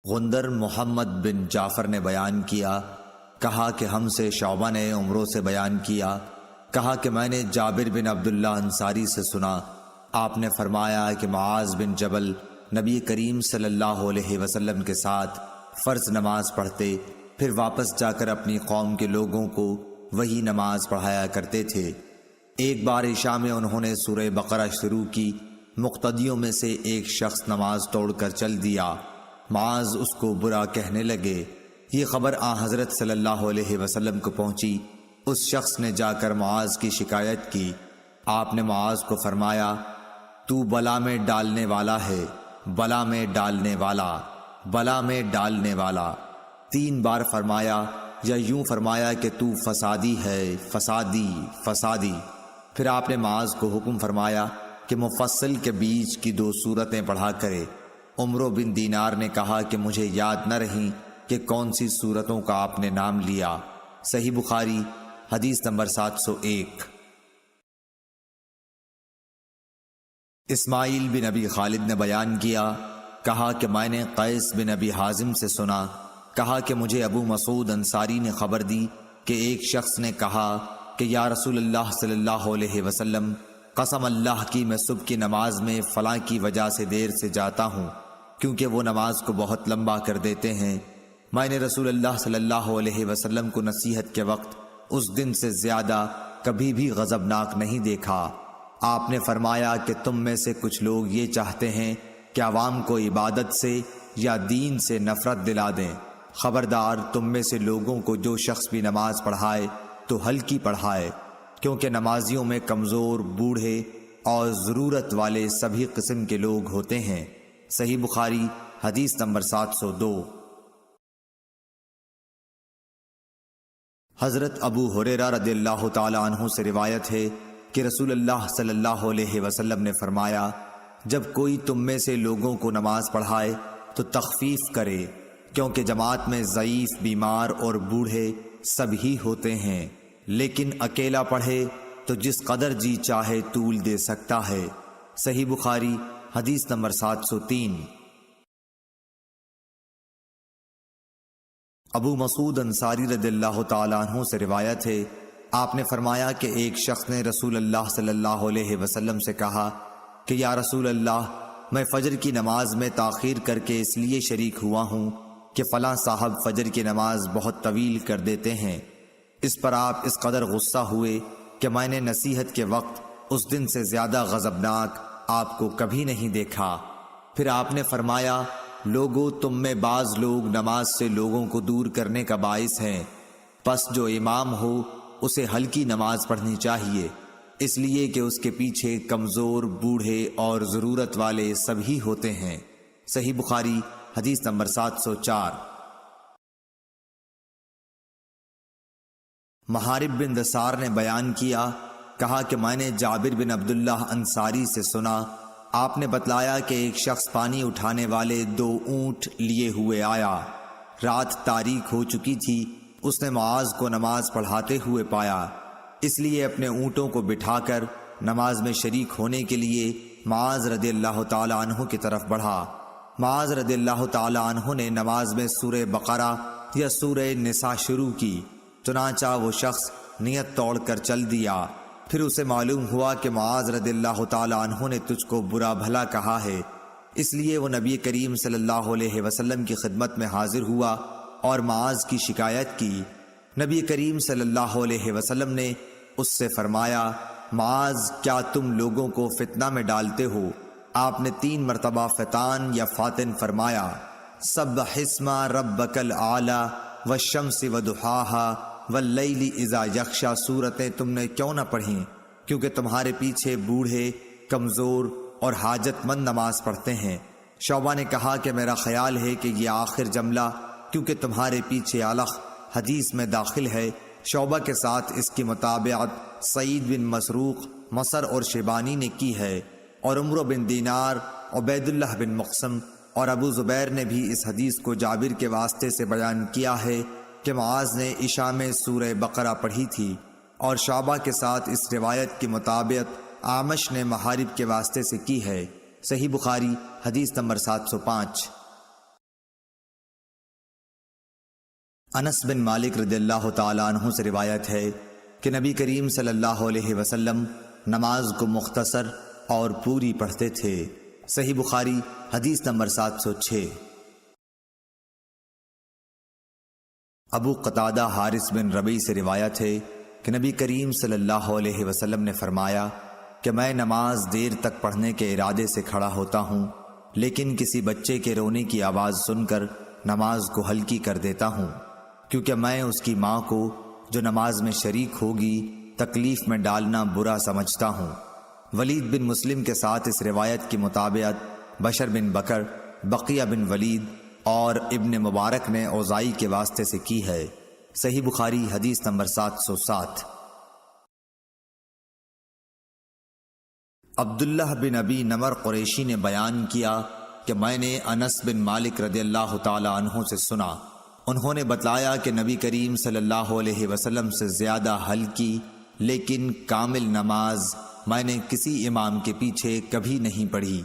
غندر محمد بن جعفر نے بیان کیا، کہا کہ ہم سے شعبہ نے عمرو سے بیان کیا، کہا کہ میں نے جابر بن عبداللہ انصاری سے سنا، آپ نے فرمایا کہ معاذ بن جبل نبی کریم صلی اللہ علیہ وسلم کے ساتھ فرض نماز پڑھتے، پھر واپس جا کر اپنی قوم کے لوگوں کو وہی نماز پڑھایا کرتے تھے۔ ایک بار عشاء میں انہوں نے سورہ بقرہ شروع کی، مقتدیوں میں سے ایک شخص نماز توڑ کر چل دیا، معاذ اس کو برا کہنے لگے۔ یہ خبر حضرت صلی اللہ علیہ وسلم کو پہنچی، اس شخص نے جا کر معاذ کی شکایت کی۔ آپ نے معاذ کو فرمایا، تو بلا میں ڈالنے والا ہے، بلا میں ڈالنے والا، بلا میں ڈالنے والا 3 بار فرمایا، یا یوں فرمایا کہ تو فسادی ہے، فسادی، فسادی۔ پھر آپ نے معاذ کو حکم فرمایا کہ مفصل کے بیچ کی 2 سورتیں پڑھا کرے۔ عمرو بن دینار نے کہا کہ مجھے یاد نہ رہیں کہ کون سی سورتوں کا آپ نے نام لیا۔ صحیح بخاری حدیث نمبر 701۔ اسماعیل بن ابی خالد نے بیان کیا، کہا کہ میں نے قیس بن ابی حازم سے سنا، کہا کہ مجھے ابو مسعود انصاری نے خبر دی کہ ایک شخص نے کہا کہ یا رسول اللہ صلی اللہ علیہ وسلم، قسم اللہ کی میں صبح کی نماز میں فلاں کی وجہ سے دیر سے جاتا ہوں، کیونکہ وہ نماز کو بہت لمبا کر دیتے ہیں۔ میں نے رسول اللہ صلی اللہ علیہ وسلم کو نصیحت کے وقت اس دن سے زیادہ کبھی بھی غضبناک نہیں دیکھا۔ آپ نے فرمایا کہ تم میں سے کچھ لوگ یہ چاہتے ہیں کہ عوام کو عبادت سے یا دین سے نفرت دلا دیں۔ خبردار، تم میں سے لوگوں کو جو شخص بھی نماز پڑھائے تو ہلکی پڑھائے، کیونکہ نمازیوں میں کمزور، بوڑھے اور ضرورت والے سبھی قسم کے لوگ ہوتے ہیں۔ صحیح بخاری حدیث نمبر 702۔ حضرت ابو ہریرہ رضی اللہ تعالی عنہ سے روایت ہے کہ رسول اللہ صلی اللہ علیہ وسلم نے فرمایا، جب کوئی تم میں سے لوگوں کو نماز پڑھائے تو تخفیف کرے، کیونکہ جماعت میں ضعیف، بیمار اور بوڑھے سب ہی ہوتے ہیں، لیکن اکیلا پڑھے تو جس قدر جی چاہے طول دے سکتا ہے۔ صحیح بخاری حدیث نمبر 703۔ ابو مسعود انصاری رضی اللہ تعالیٰ عنہ سے روایت ہے، آپ نے فرمایا کہ ایک شخص نے رسول اللہ صلی اللہ علیہ وسلم سے کہا کہ یا رسول اللہ، میں فجر کی نماز میں تاخیر کر کے اس لیے شریک ہوا ہوں کہ فلاں صاحب فجر کی نماز بہت طویل کر دیتے ہیں۔ اس پر آپ اس قدر غصہ ہوئے کہ میں نے نصیحت کے وقت اس دن سے زیادہ غضبناک آپ کو کبھی نہیں دیکھا۔ پھر آپ نے فرمایا، لوگوں، تم میں بعض لوگ نماز سے لوگوں کو دور کرنے کا باعث ہیں، پس جو امام ہو اسے ہلکی نماز پڑھنی چاہیے، اس لیے کہ اس کے پیچھے کمزور، بوڑھے اور ضرورت والے سبھی ہوتے ہیں۔ صحیح بخاری حدیث نمبر 704۔ محارب بن دثار نے بیان کیا، کہا کہ میں نے جابر بن عبداللہ انصاری سے سنا، آپ نے بتلایا کہ ایک شخص پانی اٹھانے والے 2 اونٹ لیے ہوئے آیا۔ رات تاریک ہو چکی تھی، اس نے معاذ کو نماز پڑھاتے ہوئے پایا، اس لیے اپنے اونٹوں کو بٹھا کر نماز میں شریک ہونے کے لیے معاذ رضی اللہ تعالی عنہ کی طرف بڑھا۔ معاذ رضی اللہ تعالی عنہ نے نماز میں سورہ بقرہ یا سورہ نساء شروع کی، چنانچہ وہ شخص نیت توڑ کر چل دیا۔ پھر اسے معلوم ہوا کہ معاذ رضی اللہ تعالی عنہ نے تجھ کو برا بھلا کہا ہے، اس لیے وہ نبی کریم صلی اللہ علیہ وسلم کی خدمت میں حاضر ہوا اور معاذ کی شکایت کی۔ نبی کریم صلی اللہ علیہ وسلم نے اس سے فرمایا، معاذ، کیا تم لوگوں کو فتنہ میں ڈالتے ہو؟ آپ نے 3 مرتبہ فتان یا فاتن فرمایا۔ سبح اسم ربک الاعلی والشمس وضحاها واللیل اذا یغشی سورتیں تم نے کیوں نہ پڑھیں؟ کیونکہ تمہارے پیچھے بوڑھے، کمزور اور حاجت مند نماز پڑھتے ہیں۔ شعبہ نے کہا کہ میرا خیال ہے کہ یہ آخر جملہ کیونکہ تمہارے پیچھے علق حدیث میں داخل ہے۔ شعبہ کے ساتھ اس کی مطابقت سعید بن مسروق، مصر اور شیبانی نے کی ہے، اور عمرو بن دینار، عبید اللہ بن مقسم اور ابو زبیر نے بھی اس حدیث کو جابر کے واسطے سے بیان کیا ہے کہ معاذ نے عشاء میں سورہ بقرہ پڑھی تھی، اور شعبہ کے ساتھ اس روایت کی مطابقت اعمش نے محارب کے واسطے سے کی ہے۔ صحیح بخاری حدیث نمبر 705۔ انس بن مالک رضی اللہ تعالیٰ عنہ سے روایت ہے کہ نبی کریم صلی اللہ علیہ وسلم نماز کو مختصر اور پوری پڑھتے تھے۔ صحیح بخاری حدیث نمبر 706۔ ابو قتادہ حارث بن ربیع سے روایت ہے کہ نبی کریم صلی اللہ علیہ وسلم نے فرمایا کہ میں نماز دیر تک پڑھنے کے ارادے سے کھڑا ہوتا ہوں، لیکن کسی بچے کے رونے کی آواز سن کر نماز کو ہلکی کر دیتا ہوں، کیونکہ میں اس کی ماں کو جو نماز میں شریک ہوگی تکلیف میں ڈالنا برا سمجھتا ہوں۔ ولید بن مسلم کے ساتھ اس روایت کی مطابقت بشر بن بکر، بقیہ بن ولید اور ابن مبارک نے اوزائی کے واسطے سے کی ہے۔ صحیح بخاری حدیث نمبر 707۔ عبداللہ بن ابی نمر قریشی نے بیان کیا کہ میں نے انس بن مالک رضی اللہ تعالی عنہ سے سنا، انہوں نے بتلایا کہ نبی کریم صلی اللہ علیہ وسلم سے زیادہ ہلکی لیکن کامل نماز میں نے کسی امام کے پیچھے کبھی نہیں پڑھی۔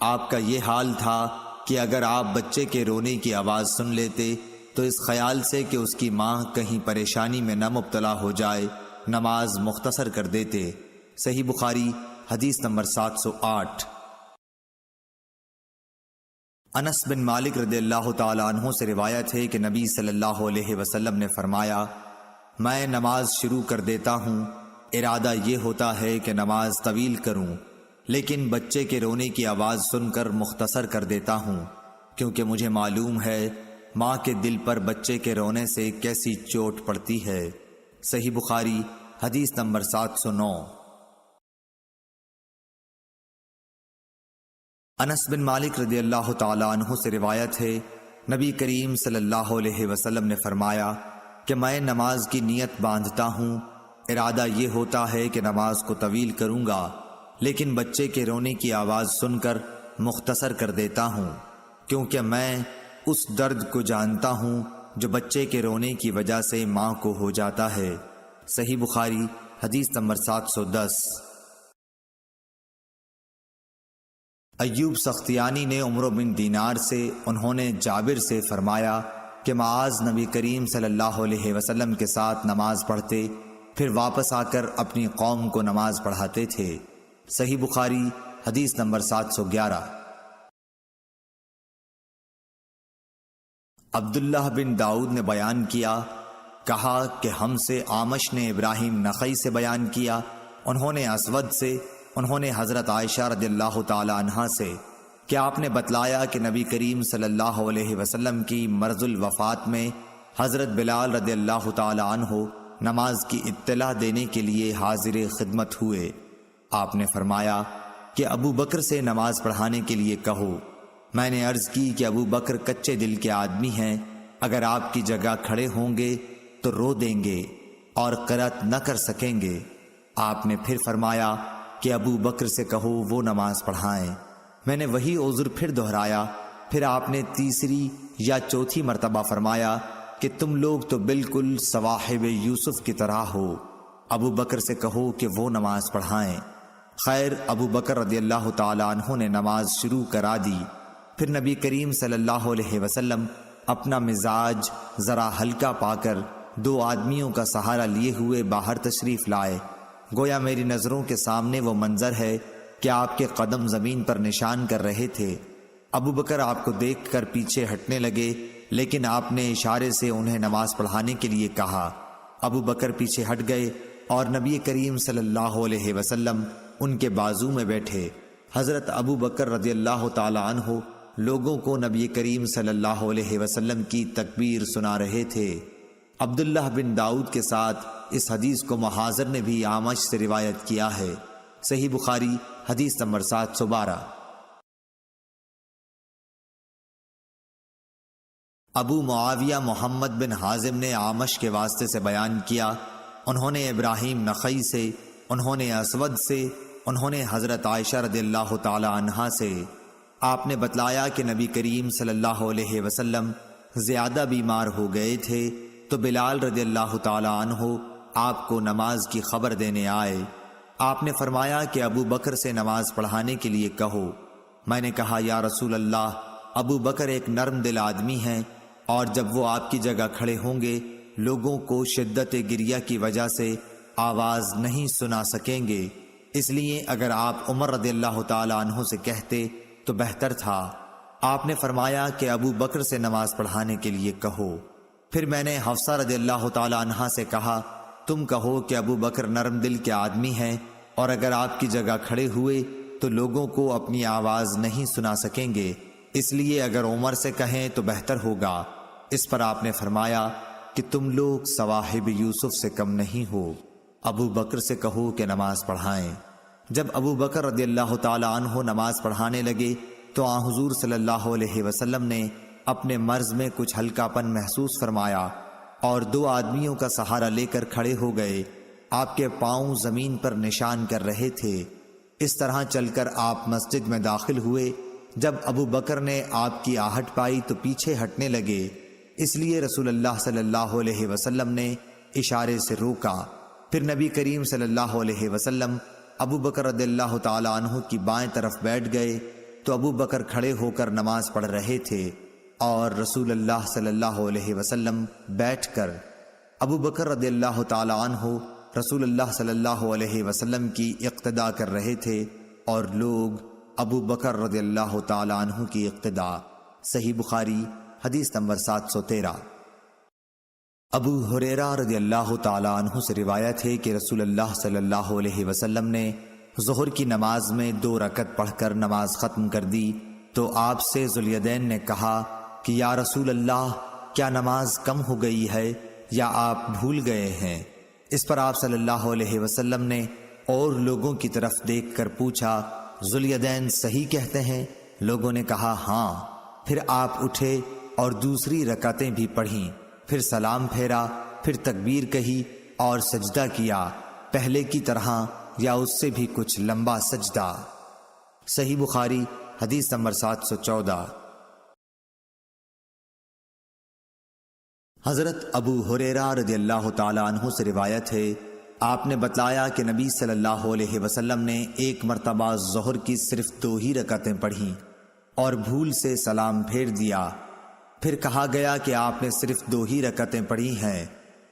آپ کا یہ حال تھا کہ اگر آپ بچے کے رونے کی آواز سن لیتے تو اس خیال سے کہ اس کی ماں کہیں پریشانی میں نہ مبتلا ہو جائے نماز مختصر کر دیتے۔ صحیح بخاری حدیث نمبر 708۔ انس بن مالک رضی اللہ تعالی عنہ سے روایت ہے کہ نبی صلی اللہ علیہ وسلم نے فرمایا، میں نماز شروع کر دیتا ہوں، ارادہ یہ ہوتا ہے کہ نماز طویل کروں، لیکن بچے کے رونے کی آواز سن کر مختصر کر دیتا ہوں، کیونکہ مجھے معلوم ہے ماں کے دل پر بچے کے رونے سے کیسی چوٹ پڑتی ہے۔ صحیح بخاری حدیث نمبر 709۔ انس بن مالک رضی اللہ تعالی عنہ سے روایت ہے نبی کریم صلی اللہ علیہ وسلم نے فرمایا کہ میں نماز کی نیت باندھتا ہوں، ارادہ یہ ہوتا ہے کہ نماز کو طویل کروں گا، لیکن بچے کے رونے کی آواز سن کر مختصر کر دیتا ہوں، کیونکہ میں اس درد کو جانتا ہوں جو بچے کے رونے کی وجہ سے ماں کو ہو جاتا ہے۔ صحیح بخاری حدیث نمبر 710۔ ایوب سختیانی نے عمرو بن دینار سے، انہوں نے جابر سے فرمایا کہ معاذ نبی کریم صلی اللہ علیہ وسلم کے ساتھ نماز پڑھتے، پھر واپس آ کر اپنی قوم کو نماز پڑھاتے تھے۔ صحیح بخاری حدیث نمبر 711۔ عبداللہ بن داؤد نے بیان کیا، کہا کہ ہم سے آمش نے ابراہیم نخعی سے بیان کیا، انہوں نے اسود سے، انہوں نے حضرت عائشہ رضی اللہ تعالی عنہا سے کہ آپ نے بتلایا کہ نبی کریم صلی اللہ علیہ وسلم کی مرض الوفات میں حضرت بلال رضی اللہ تعالی عنہ نماز کی اطلاع دینے کے لیے حاضر خدمت ہوئے۔ آپ نے فرمایا کہ ابو بکر سے نماز پڑھانے کے لیے کہو۔ میں نے عرض کی کہ ابو بکر کچے دل کے آدمی ہیں، اگر آپ کی جگہ کھڑے ہوں گے تو رو دیں گے اور قرأت نہ کر سکیں گے۔ آپ نے پھر فرمایا کہ ابو بکر سے کہو وہ نماز پڑھائیں۔ میں نے وہی عذر پھر دہرایا، پھر آپ نے تیسری یا چوتھی مرتبہ فرمایا کہ تم لوگ تو بالکل صواحب یوسف کی طرح ہو، ابو بکر سے کہو کہ وہ نماز پڑھائیں۔ خیر ابو بکر رضی اللہ تعالی عنہ نے نماز شروع کرا دی، پھر نبی کریم صلی اللہ علیہ وسلم اپنا مزاج ذرا ہلکا پا کر 2 آدمیوں کا سہارا لیے ہوئے باہر تشریف لائے۔ گویا میری نظروں کے سامنے وہ منظر ہے کہ آپ کے قدم زمین پر نشان کر رہے تھے۔ ابو بکر آپ کو دیکھ کر پیچھے ہٹنے لگے، لیکن آپ نے اشارے سے انہیں نماز پڑھانے کے لیے کہا۔ ابو بکر پیچھے ہٹ گئے اور نبی کریم صلی اللہ علیہ وسلم ان کے بازو میں بیٹھے۔ حضرت ابو بکر رضی اللہ تعالی عنہ لوگوں کو نبی کریم صلی اللہ علیہ وسلم کی تکبیر سنا رہے تھے۔ عبداللہ بن داؤد کے ساتھ اس حدیث کو محاذر نے بھی آمش سے روایت کیا ہے۔ صحیح بخاری حدیث نمبر 712۔ ابو معاویہ محمد بن حازم نے آمش کے واسطے سے بیان کیا، انہوں نے ابراہیم نخعی سے، انہوں نے اسود سے، انہوں نے حضرت عائشہ رضی اللہ تعالی عنہا سے۔ آپ نے بتلایا کہ نبی کریم صلی اللہ علیہ وسلم زیادہ بیمار ہو گئے تھے تو بلال رضی اللہ تعالی عنہ آپ کو نماز کی خبر دینے آئے۔ آپ نے فرمایا کہ ابو بکر سے نماز پڑھانے کے لیے کہو۔ میں نے کہا یا رسول اللہ، ابو بکر ایک نرم دل آدمی ہیں، اور جب وہ آپ کی جگہ کھڑے ہوں گے لوگوں کو شدت گریہ کی وجہ سے آواز نہیں سنا سکیں گے، اس لیے اگر آپ عمر رضی اللہ تعالی عنہ سے کہتے تو بہتر تھا۔ آپ نے فرمایا کہ ابو بکر سے نماز پڑھانے کے لیے کہو۔ پھر میں نے حفصہ رضی اللہ تعالی عنہ سے کہا تم کہو کہ ابو بکر نرم دل کے آدمی ہیں، اور اگر آپ کی جگہ کھڑے ہوئے تو لوگوں کو اپنی آواز نہیں سنا سکیں گے، اس لیے اگر عمر سے کہیں تو بہتر ہوگا۔ اس پر آپ نے فرمایا کہ تم لوگ صواحب یوسف سے کم نہیں ہو، ابو بکر سے کہو کہ نماز پڑھائیں۔ جب ابو بکر رضی اللہ تعالی عنہ نماز پڑھانے لگے تو آن حضور صلی اللہ علیہ وسلم نے اپنے مرض میں کچھ ہلکا پن محسوس فرمایا اور 2 آدمیوں کا سہارا لے کر کھڑے ہو گئے۔ آپ کے پاؤں زمین پر نشان کر رہے تھے۔ اس طرح چل کر آپ مسجد میں داخل ہوئے۔ جب ابو بکر نے آپ کی آہٹ پائی تو پیچھے ہٹنے لگے، اس لیے رسول اللہ صلی اللہ علیہ وسلم نے اشارے سے روکا۔ پھر نبی کریم صلی اللہ علیہ وسلم ابو بکر رضی اللہ تعالی عنہ کی بائیں طرف بیٹھ گئے تو ابو بکر کھڑے ہو کر نماز پڑھ رہے تھے اور رسول اللہ صلی اللہ علیہ وسلم بیٹھ کر ابو بکر رضی اللہ تعالی عنہ رسول اللہ صلی اللہ علیہ وسلم کی اقتداء کر رہے تھے اور لوگ ابو بکر رضی اللہ تعالی عنہ کی اقتداء۔ صحیح بخاری حدیث نمبر 713۔ ابو ہریرہ رضی اللہ تعالی عنہ سے روایت ہے کہ رسول اللہ صلی اللہ علیہ وسلم نے ظہر کی نماز میں 2 رکعت پڑھ کر نماز ختم کر دی تو آپ سے ذوالیدین نے کہا کہ یا رسول اللہ کیا نماز کم ہو گئی ہے یا آپ بھول گئے ہیں؟ اس پر آپ صلی اللہ علیہ وسلم نے اور لوگوں کی طرف دیکھ کر پوچھا ذوالیدین صحیح کہتے ہیں؟ لوگوں نے کہا ہاں۔ پھر آپ اٹھے اور دوسری رکعتیں بھی پڑھیں، پھر سلام پھیرا، پھر تکبیر کہی اور سجدہ کیا، پہلے کی طرح یا اس سے بھی کچھ لمبا سجدہ۔ صحیح بخاری حدیث نمبر 714۔ حضرت ابو ہریرہ رضی اللہ تعالی عنہ سے روایت ہے آپ نے بتلایا کہ نبی صلی اللہ علیہ وسلم نے ایک مرتبہ ظہر کی صرف 2 ہی رکعتیں پڑھیں اور بھول سے سلام پھیر دیا۔ پھر کہا گیا کہ آپ نے صرف 2 ہی رکعتیں پڑھی ہیں،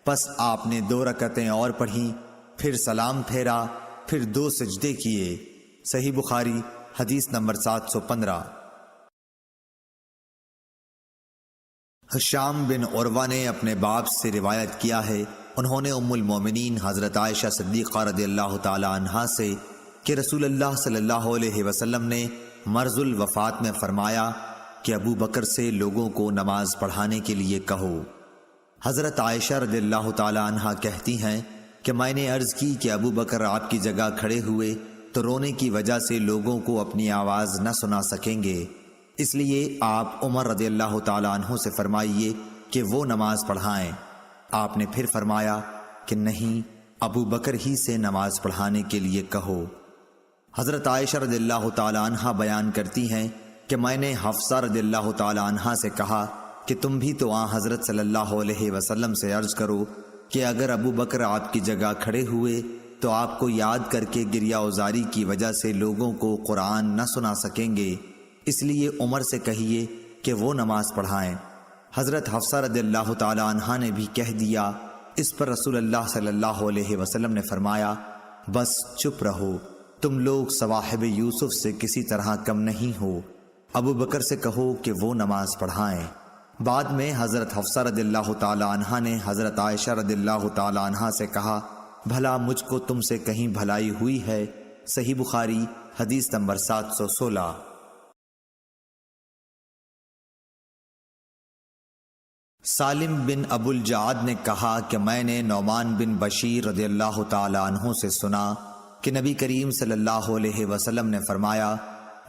پس آپ نے 2 رکعتیں اور پڑھیں، پھر سلام پھیرا، پھر 2 سجدے کیے۔ صحیح بخاری حدیث نمبر 715۔ ہشام بن عروہ نے اپنے باپ سے روایت کیا ہے، انہوں نے ام المومنین حضرت عائشہ صدیقہ رضی اللہ تعالی عنہا سے کہ رسول اللہ صلی اللہ علیہ وسلم نے مرض الوفات میں فرمایا کہ ابو بکر سے لوگوں کو نماز پڑھانے کے لیے کہو۔ حضرت عائشہ رضی اللہ تعالی عنہا کہتی ہیں کہ میں نے عرض کی کہ ابو بکر آپ کی جگہ کھڑے ہوئے تو رونے کی وجہ سے لوگوں کو اپنی آواز نہ سنا سکیں گے، اس لیے آپ عمر رضی اللہ تعالی عنہ سے فرمائیے کہ وہ نماز پڑھائیں۔ آپ نے پھر فرمایا کہ نہیں، ابو بکر ہی سے نماز پڑھانے کے لیے کہو۔ حضرت عائشہ رضی اللہ تعالی عنہ بیان کرتی ہیں کہ میں نے حفصہ رضی اللہ تعالی عنہ سے کہا کہ تم بھی تو حضرت صلی اللہ علیہ وسلم سے عرض کرو کہ اگر ابو بکر آپ کی جگہ کھڑے ہوئے تو آپ کو یاد کر کے گریہ اوزاری کی وجہ سے لوگوں کو قرآن نہ سنا سکیں گے، اس لیے عمر سے کہیے کہ وہ نماز پڑھائیں۔ حضرت حفصہ رضی اللہ تعالی عنہ نے بھی کہہ دیا۔ اس پر رسول اللہ صلی اللہ علیہ وسلم نے فرمایا بس چپ رہو، تم لوگ صواحب یوسف سے کسی طرح کم نہیں ہو، ابو بکر سے کہو کہ وہ نماز پڑھائیں۔ بعد میں حضرت حفصہ رضی اللہ تعالی عنہ نے حضرت عائشہ رضی اللہ تعالی عنہ سے کہا بھلا مجھ کو تم سے کہیں بھلائی ہوئی ہے؟ صحیح بخاری حدیث نمبر 716۔ سالم بن ابو الجعد نے کہا کہ میں نے نعمان بن بشیر رضی اللہ تعالی عنہ سے سنا کہ نبی کریم صلی اللہ علیہ وسلم نے فرمایا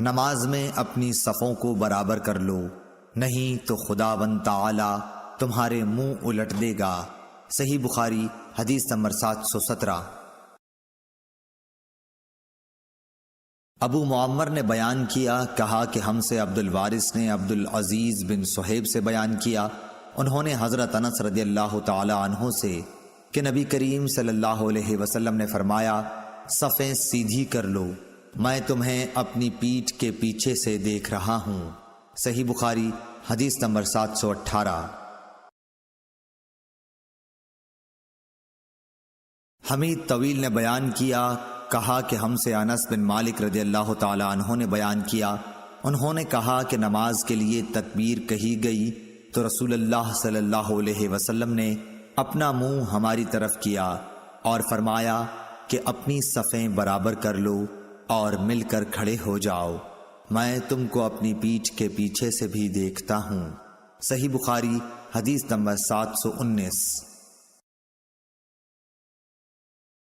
نماز میں اپنی صفوں کو برابر کر لو، نہیں تو خداوند تعالی تمہارے منہ الٹ دے گا۔ صحیح بخاری حدیث نمبر 717۔ ابو معمر نے بیان کیا، کہا کہ ہم سے عبد الوارث نے عبد العزیز بن صہیب سے بیان کیا، انہوں نے حضرت انس رضی اللہ تعالی عنہ سے کہ نبی کریم صلی اللہ علیہ وسلم نے فرمایا صفیں سیدھی کر لو، میں تمہیں اپنی پیٹھ کے پیچھے سے دیکھ رہا ہوں۔ صحیح بخاری حدیث نمبر 718۔ حمید طویل نے بیان کیا، کہا کہ ہم سے انس بن مالک رضی اللہ تعالی عنہ نے بیان کیا، انہوں نے کہا کہ نماز کے لیے تکبیر کہی گئی تو رسول اللہ صلی اللہ علیہ وسلم نے اپنا منہ ہماری طرف کیا اور فرمایا کہ اپنی صفیں برابر کر لو اور مل کر کھڑے ہو جاؤ، میں تم کو اپنی پیٹھ کے پیچھے سے بھی دیکھتا ہوں۔ صحیح بخاری حدیث نمبر 719۔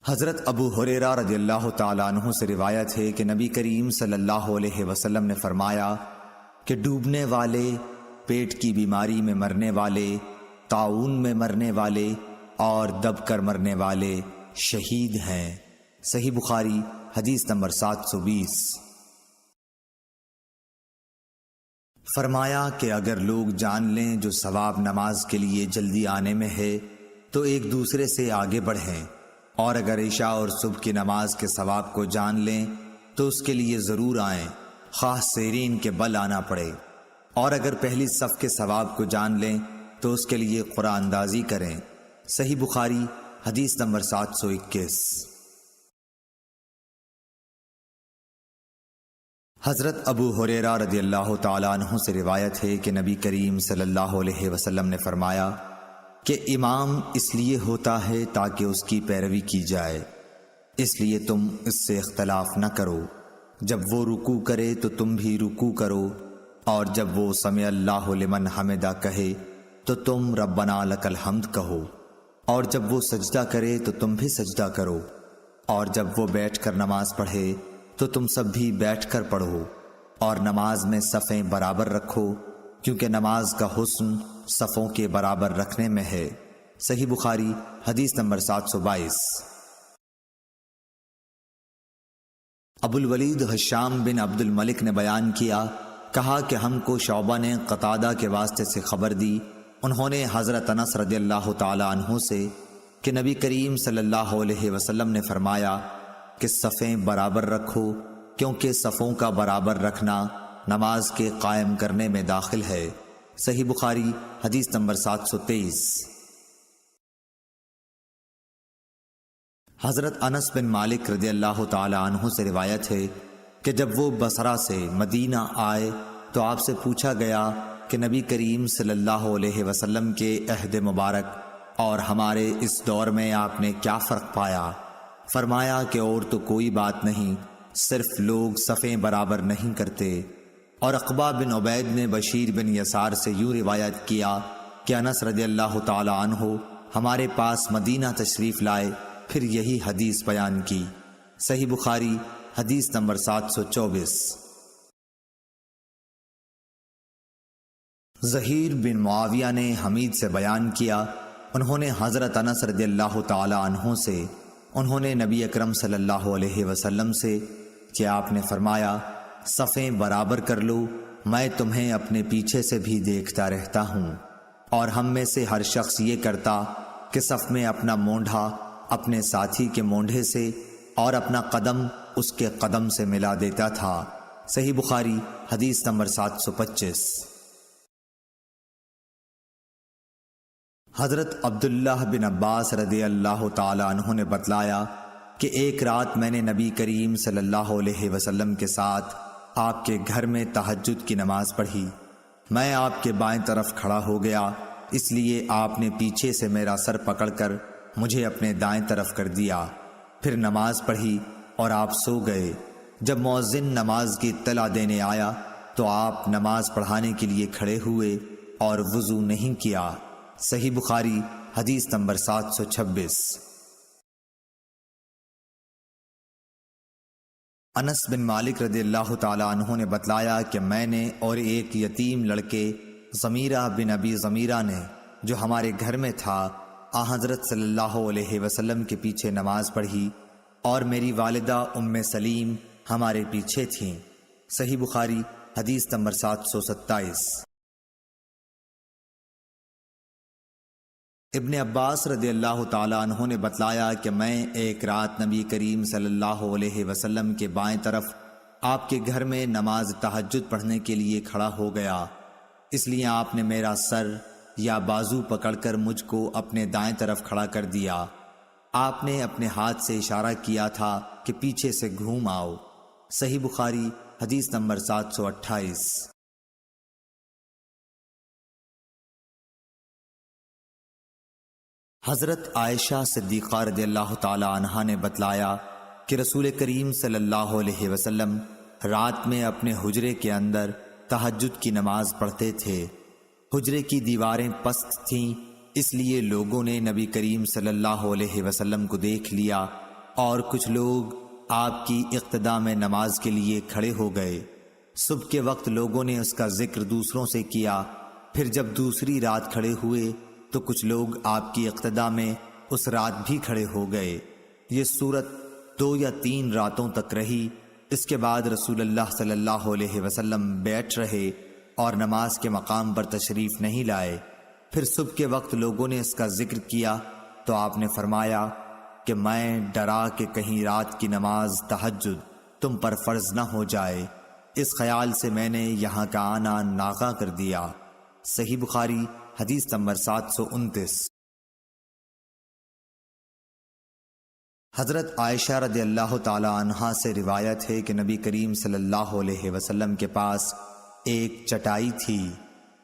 حضرت ابو ہریرہ رضی اللہ تعالیٰ عنہ سے روایت ہے کہ نبی کریم صلی اللہ علیہ وسلم نے فرمایا کہ ڈوبنے والے، پیٹ کی بیماری میں مرنے والے، طاعون میں مرنے والے اور دب کر مرنے والے شہید ہیں۔ صحیح بخاری حدیث نمبر 720۔ فرمایا کہ اگر لوگ جان لیں جو ثواب نماز کے لیے جلدی آنے میں ہے تو ایک دوسرے سے آگے بڑھیں، اور اگر عشاء اور صبح کی نماز کے ثواب کو جان لیں تو اس کے لیے ضرور آئیں، خواہ سیرین کے بل آنا پڑے، اور اگر پہلی صف کے ثواب کو جان لیں تو اس کے لیے قرآن اندازی کریں۔ صحیح بخاری حدیث نمبر 721۔ حضرت ابو ہریرہ رضی اللہ تعالیٰ عنہ سے روایت ہے کہ نبی کریم صلی اللہ علیہ وسلم نے فرمایا کہ امام اس لیے ہوتا ہے تاکہ اس کی پیروی کی جائے، اس لیے تم اس سے اختلاف نہ کرو، جب وہ رکوع کرے تو تم بھی رکوع کرو، اور جب وہ سمع اللہ لمن حمدہ کہے تو تم ربنا لک الحمد کہو، اور جب وہ سجدہ کرے تو تم بھی سجدہ کرو، اور جب وہ بیٹھ کر نماز پڑھے تو تم سب بھی بیٹھ کر پڑھو، اور نماز میں صفیں برابر رکھو، کیونکہ نماز کا حسن صفوں کے برابر رکھنے میں ہے۔ صحیح بخاری حدیث نمبر 722۔ ابو الولید ہشام بن عبد الملک نے بیان کیا، کہا کہ ہم کو شعبہ نے قتادہ کے واسطے سے خبر دی، انہوں نے حضرت انس رضی اللہ تعالی عنہ سے کہ نبی کریم صلی اللہ علیہ وسلم نے فرمایا کہ صفیں برابر رکھو، کیونکہ صفوں کا برابر رکھنا نماز کے قائم کرنے میں داخل ہے۔ صحیح بخاری حدیث نمبر 723۔ حضرت انس بن مالک رضی اللہ تعالی عنہ سے روایت ہے کہ جب وہ بصرہ سے مدینہ آئے تو آپ سے پوچھا گیا کہ نبی کریم صلی اللہ علیہ وسلم کے عہد مبارک اور ہمارے اس دور میں آپ نے کیا فرق پایا؟ فرمایا کہ اور تو کوئی بات نہیں، صرف لوگ صفیں برابر نہیں کرتے۔ اور عقبہ بن عبید نے بشیر بن یسار سے یوں روایت کیا کہ انس رضی اللہ تعالی عنہ ہمارے پاس مدینہ تشریف لائے، پھر یہی حدیث بیان کی۔ صحیح بخاری حدیث نمبر 724۔ ظہیر بن معاویہ نے حمید سے بیان کیا، انہوں نے حضرت انس رضی اللہ تعالی عنہ سے، انہوں نے نبی اکرم صلی اللہ علیہ وسلم سے کہ آپ نے فرمایا صفیں برابر کر لو، میں تمہیں اپنے پیچھے سے بھی دیکھتا رہتا ہوں، اور ہم میں سے ہر شخص یہ کرتا کہ صف میں اپنا مونڈھا اپنے ساتھی کے مونڈھے سے اور اپنا قدم اس کے قدم سے ملا دیتا تھا۔ صحیح بخاری حدیث نمبر 725۔ حضرت عبداللہ بن عباس رضی اللہ تعالی عنہ نے بتلایا کہ ایک رات میں نے نبی کریم صلی اللہ علیہ وسلم کے ساتھ آپ کے گھر میں تہجد کی نماز پڑھی، میں آپ کے بائیں طرف کھڑا ہو گیا، اس لیے آپ نے پیچھے سے میرا سر پکڑ کر مجھے اپنے دائیں طرف کر دیا، پھر نماز پڑھی اور آپ سو گئے۔ جب مؤذن نماز کی اطلاع دینے آیا تو آپ نماز پڑھانے کے لیے کھڑے ہوئے اور وضو نہیں کیا۔ صحیح بخاری حدیث نمبر 726۔ انس بن مالک رضی اللہ تعالی عنہ نے بتلایا کہ میں نے اور ایک یتیم لڑکے ضمیرہ بن ابی ضمیرہ نے جو ہمارے گھر میں تھا آن حضرت صلی اللہ علیہ وسلم کے پیچھے نماز پڑھی، اور میری والدہ ام سلیم ہمارے پیچھے تھیں۔ صحیح بخاری حدیث نمبر 727۔ ابن عباس رضی اللہ تعالی عنہ نے بتلایا کہ میں ایک رات نبی کریم صلی اللہ علیہ وسلم کے بائیں طرف آپ کے گھر میں نماز تہجد پڑھنے کے لیے کھڑا ہو گیا، اس لیے آپ نے میرا سر یا بازو پکڑ کر مجھ کو اپنے دائیں طرف کھڑا کر دیا۔ آپ نے اپنے ہاتھ سے اشارہ کیا تھا کہ پیچھے سے گھوم آؤ۔ صحیح بخاری حدیث نمبر 728۔ حضرت عائشہ صدیقہ رضی اللہ تعالی عنہا نے بتلایا کہ رسول کریم صلی اللہ علیہ وسلم رات میں اپنے حجرے کے اندر تہجد کی نماز پڑھتے تھے۔ حجرے کی دیواریں پست تھیں، اس لیے لوگوں نے نبی کریم صلی اللہ علیہ وسلم کو دیکھ لیا اور کچھ لوگ آپ کی اقتداء میں نماز کے لیے کھڑے ہو گئے۔ صبح کے وقت لوگوں نے اس کا ذکر دوسروں سے کیا، پھر جب دوسری رات کھڑے ہوئے تو کچھ لوگ آپ کی اقتداء میں اس رات بھی کھڑے ہو گئے۔ یہ صورت 2 یا 3 راتوں تک رہی۔ اس کے بعد رسول اللہ صلی اللہ علیہ وسلم بیٹھ رہے اور نماز کے مقام پر تشریف نہیں لائے۔ پھر صبح کے وقت لوگوں نے اس کا ذکر کیا تو آپ نے فرمایا کہ میں ڈرا کہ کہیں رات کی نماز تہجد تم پر فرض نہ ہو جائے، اس خیال سے میں نے یہاں کا آنا ناغہ کر دیا۔ صحیح بخاری حدیث نمبر 729۔ حضرت عائشہ رضی اللہ تعالی عنہا سے روایت ہے کہ نبی کریم صلی اللہ علیہ وسلم کے پاس ایک چٹائی تھی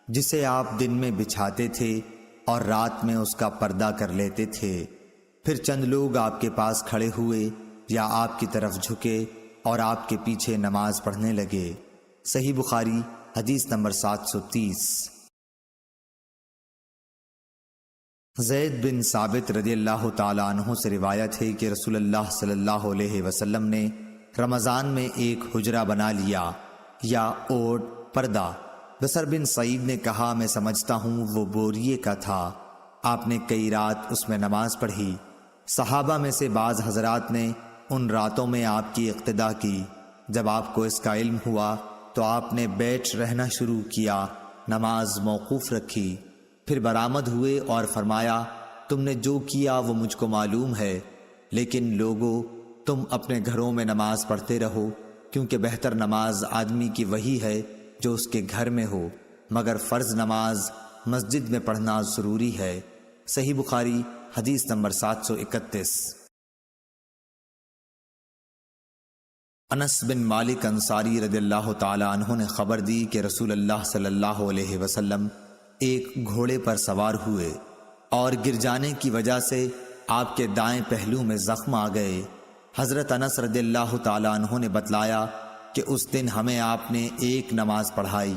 جسے آپ دن میں بچھاتے تھے اور رات میں اس کا پردہ کر لیتے تھے۔ پھر چند لوگ آپ کے پاس کھڑے ہوئے یا آپ کی طرف جھکے اور آپ کے پیچھے نماز پڑھنے لگے۔ صحیح بخاری حدیث نمبر 730۔ زید بن ثابت رضی اللہ تعالی عنہ سے روایت ہے کہ رسول اللہ صلی اللہ علیہ وسلم نے رمضان میں ایک حجرہ بنا لیا یا اوٹ پردہ۔ بصر بن سعید نے کہا میں سمجھتا ہوں وہ بوریے کا تھا۔ آپ نے کئی رات اس میں نماز پڑھی۔ صحابہ میں سے بعض حضرات نے ان راتوں میں آپ کی اقتداء کی۔ جب آپ کو اس کا علم ہوا تو آپ نے بیٹھ رہنا شروع کیا، نماز موقوف رکھی، پھر برآمد ہوئے اور فرمایا تم نے جو کیا وہ مجھ کو معلوم ہے، لیکن لوگو تم اپنے گھروں میں نماز پڑھتے رہو، کیونکہ بہتر نماز آدمی کی وہی ہے جو اس کے گھر میں ہو، مگر فرض نماز مسجد میں پڑھنا ضروری ہے۔ صحیح بخاری حدیث نمبر 731۔ انس بن مالک انصاری رضی اللہ تعالی عنہ نے خبر دی کہ رسول اللہ صلی اللہ علیہ وسلم ایک گھوڑے پر سوار ہوئے اور گر جانے کی وجہ سے آپ کے دائیں پہلو میں زخم آ گئے۔ حضرت انس رضی اللہ تعالی عنہ نے بتلایا کہ اس دن ہمیں آپ نے ایک نماز پڑھائی،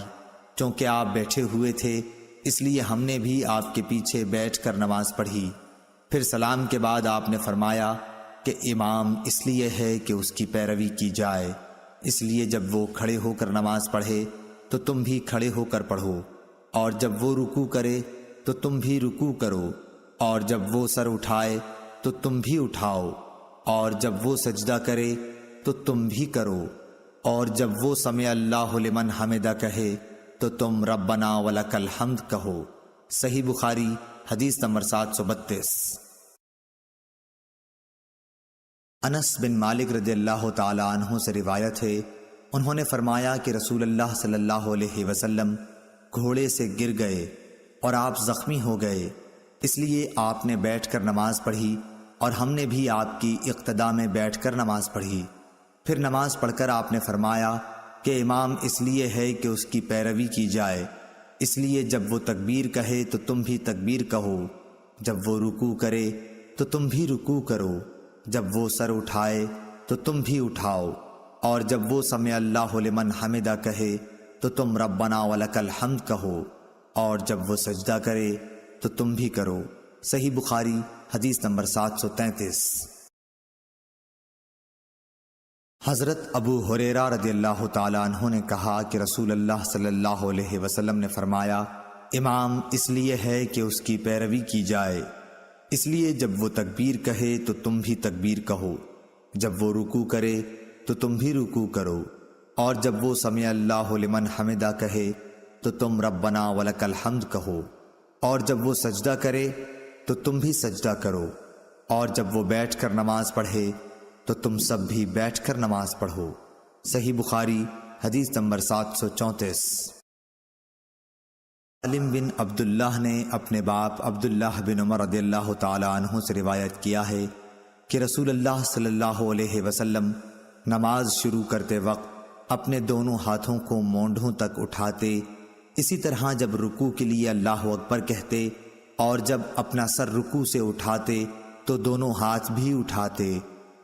چونکہ آپ بیٹھے ہوئے تھے اس لیے ہم نے بھی آپ کے پیچھے بیٹھ کر نماز پڑھی۔ پھر سلام کے بعد آپ نے فرمایا کہ امام اس لیے ہے کہ اس کی پیروی کی جائے، اس لیے جب وہ کھڑے ہو کر نماز پڑھے تو تم بھی کھڑے ہو کر پڑھو، اور جب وہ رکوع کرے تو تم بھی رکوع کرو، اور جب وہ سر اٹھائے تو تم بھی اٹھاؤ، اور جب وہ سجدہ کرے تو تم بھی کرو، اور جب وہ سمع اللہ لمن حمدہ کہے تو تم ربنا ولک الحمد کہو۔ صحیح بخاری حدیث نمبر 732۔ انس بن مالک رضی اللہ تعالی عنہ سے روایت ہے، انہوں نے فرمایا کہ رسول اللہ صلی اللہ علیہ وسلم گھوڑے سے گر گئے اور آپ زخمی ہو گئے، اس لیے آپ نے بیٹھ کر نماز پڑھی اور ہم نے بھی آپ کی اقتداء میں بیٹھ کر نماز پڑھی۔ پھر نماز پڑھ کر آپ نے فرمایا کہ امام اس لیے ہے کہ اس کی پیروی کی جائے، اس لیے جب وہ تکبیر کہے تو تم بھی تکبیر کہو، جب وہ رکوع کرے تو تم بھی رکوع کرو، جب وہ سر اٹھائے تو تم بھی اٹھاؤ، اور جب وہ سمع اللہ لمن حمدہ کہے تو تم ربنا ولک الحمد کہو، اور جب وہ سجدہ کرے تو تم بھی کرو۔ صحیح بخاری حدیث نمبر 733۔ حضرت ابو ہریرہ رضی اللہ تعالی عنہ نے کہا کہ رسول اللہ صلی اللہ علیہ وسلم نے فرمایا امام اس لیے ہے کہ اس کی پیروی کی جائے، اس لیے جب وہ تکبیر کہے تو تم بھی تکبیر کہو، جب وہ رکوع کرے تو تم بھی رکوع کرو، اور جب وہ سمع اللہ لمن حمدہ کہے تو تم ربنا ولک الحمد کہو، اور جب وہ سجدہ کرے تو تم بھی سجدہ کرو، اور جب وہ بیٹھ کر نماز پڑھے تو تم سب بھی بیٹھ کر نماز پڑھو۔ صحیح بخاری حدیث نمبر 734۔ سالم بن عبداللہ نے اپنے باپ عبداللہ بن عمر رضی اللہ تعالیٰ عنہ سے روایت کیا ہے کہ رسول اللہ صلی اللہ علیہ وسلم نماز شروع کرتے وقت اپنے دونوں ہاتھوں کو مونڈھوں تک اٹھاتے، اسی طرح جب رکوع کے لیے اللہ اکبر کہتے اور جب اپنا سر رکوع سے اٹھاتے تو دونوں ہاتھ بھی اٹھاتے،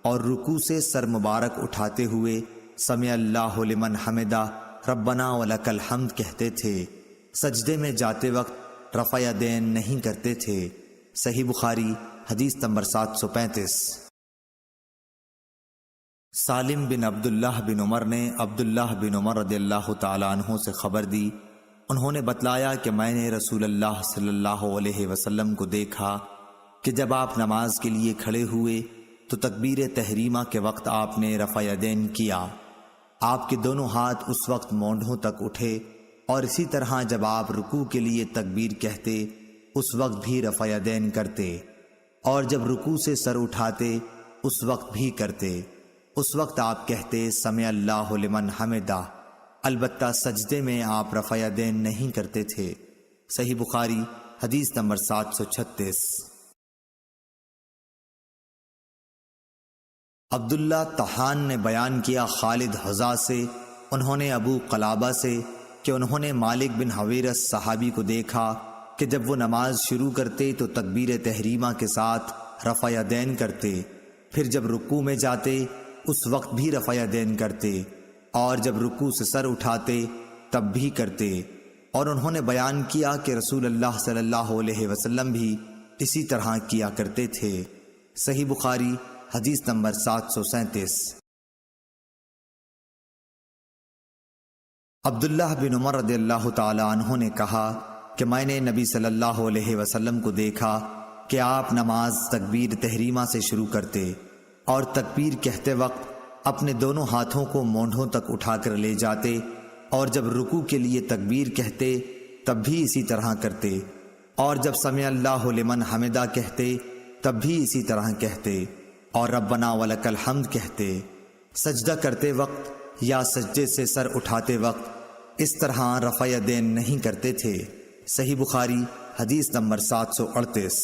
اور رکوع سے سر مبارک اٹھاتے ہوئے سمع اللہ لمن حمدہ ربنا ولک الحمد کہتے تھے۔ سجدے میں جاتے وقت رفع یدین نہیں کرتے تھے۔ صحیح بخاری حدیث نمبر 735۔ سالم بن عبداللہ بن عمر نے عبداللہ بن عمر رضی اللہ تعالیٰ عنہ سے خبر دی، انہوں نے بتلایا کہ میں نے رسول اللہ صلی اللہ علیہ وسلم کو دیکھا کہ جب آپ نماز کے لیے کھڑے ہوئے تو تکبیر تحریمہ کے وقت آپ نے رفع یدین کیا، آپ کے دونوں ہاتھ اس وقت مونڈھوں تک اٹھے، اور اسی طرح جب آپ رکوع کے لیے تکبیر کہتے اس وقت بھی رفع یدین کرتے، اور جب رکوع سے سر اٹھاتے اس وقت بھی کرتے۔ اس وقت آپ کہتے سمع اللہ لمن حمدہ، البتہ سجدے میں آپ رفع یدین نہیں کرتے تھے۔ صحیح بخاری حدیث نمبر 736۔ عبداللہ طحان نے بیان کیا خالد حذا سے، انہوں نے ابو قلابہ سے کہ انہوں نے مالک بن حویرث صحابی کو دیکھا کہ جب وہ نماز شروع کرتے تو تکبیر تحریمہ کے ساتھ رفع یدین کرتے، پھر جب رکوع میں جاتے اس وقت بھی رفع یدین کرتے، اور جب رکوع سے سر اٹھاتے تب بھی کرتے، اور انہوں نے بیان کیا کہ رسول اللہ صلی اللہ علیہ وسلم بھی اسی طرح کیا کرتے تھے۔ صحیح بخاری حدیث نمبر 737۔ عبداللہ بن عمر رضی اللہ تعالی عنہ نے کہا کہ میں نے نبی صلی اللہ علیہ وسلم کو دیکھا کہ آپ نماز تکبیر تحریمہ سے شروع کرتے اور تکبیر کہتے وقت اپنے دونوں ہاتھوں کو مونڈھوں تک اٹھا کر لے جاتے، اور جب رکوع کے لیے تکبیر کہتے تب بھی اسی طرح کرتے، اور جب سمع اللہ لمن حمدہ کہتے تب بھی اسی طرح کہتے، اور ربنا ولک الحمد کہتے۔ سجدہ کرتے وقت یا سجدے سے سر اٹھاتے وقت اس طرح رفع یدین نہیں کرتے تھے۔ صحیح بخاری حدیث نمبر 738۔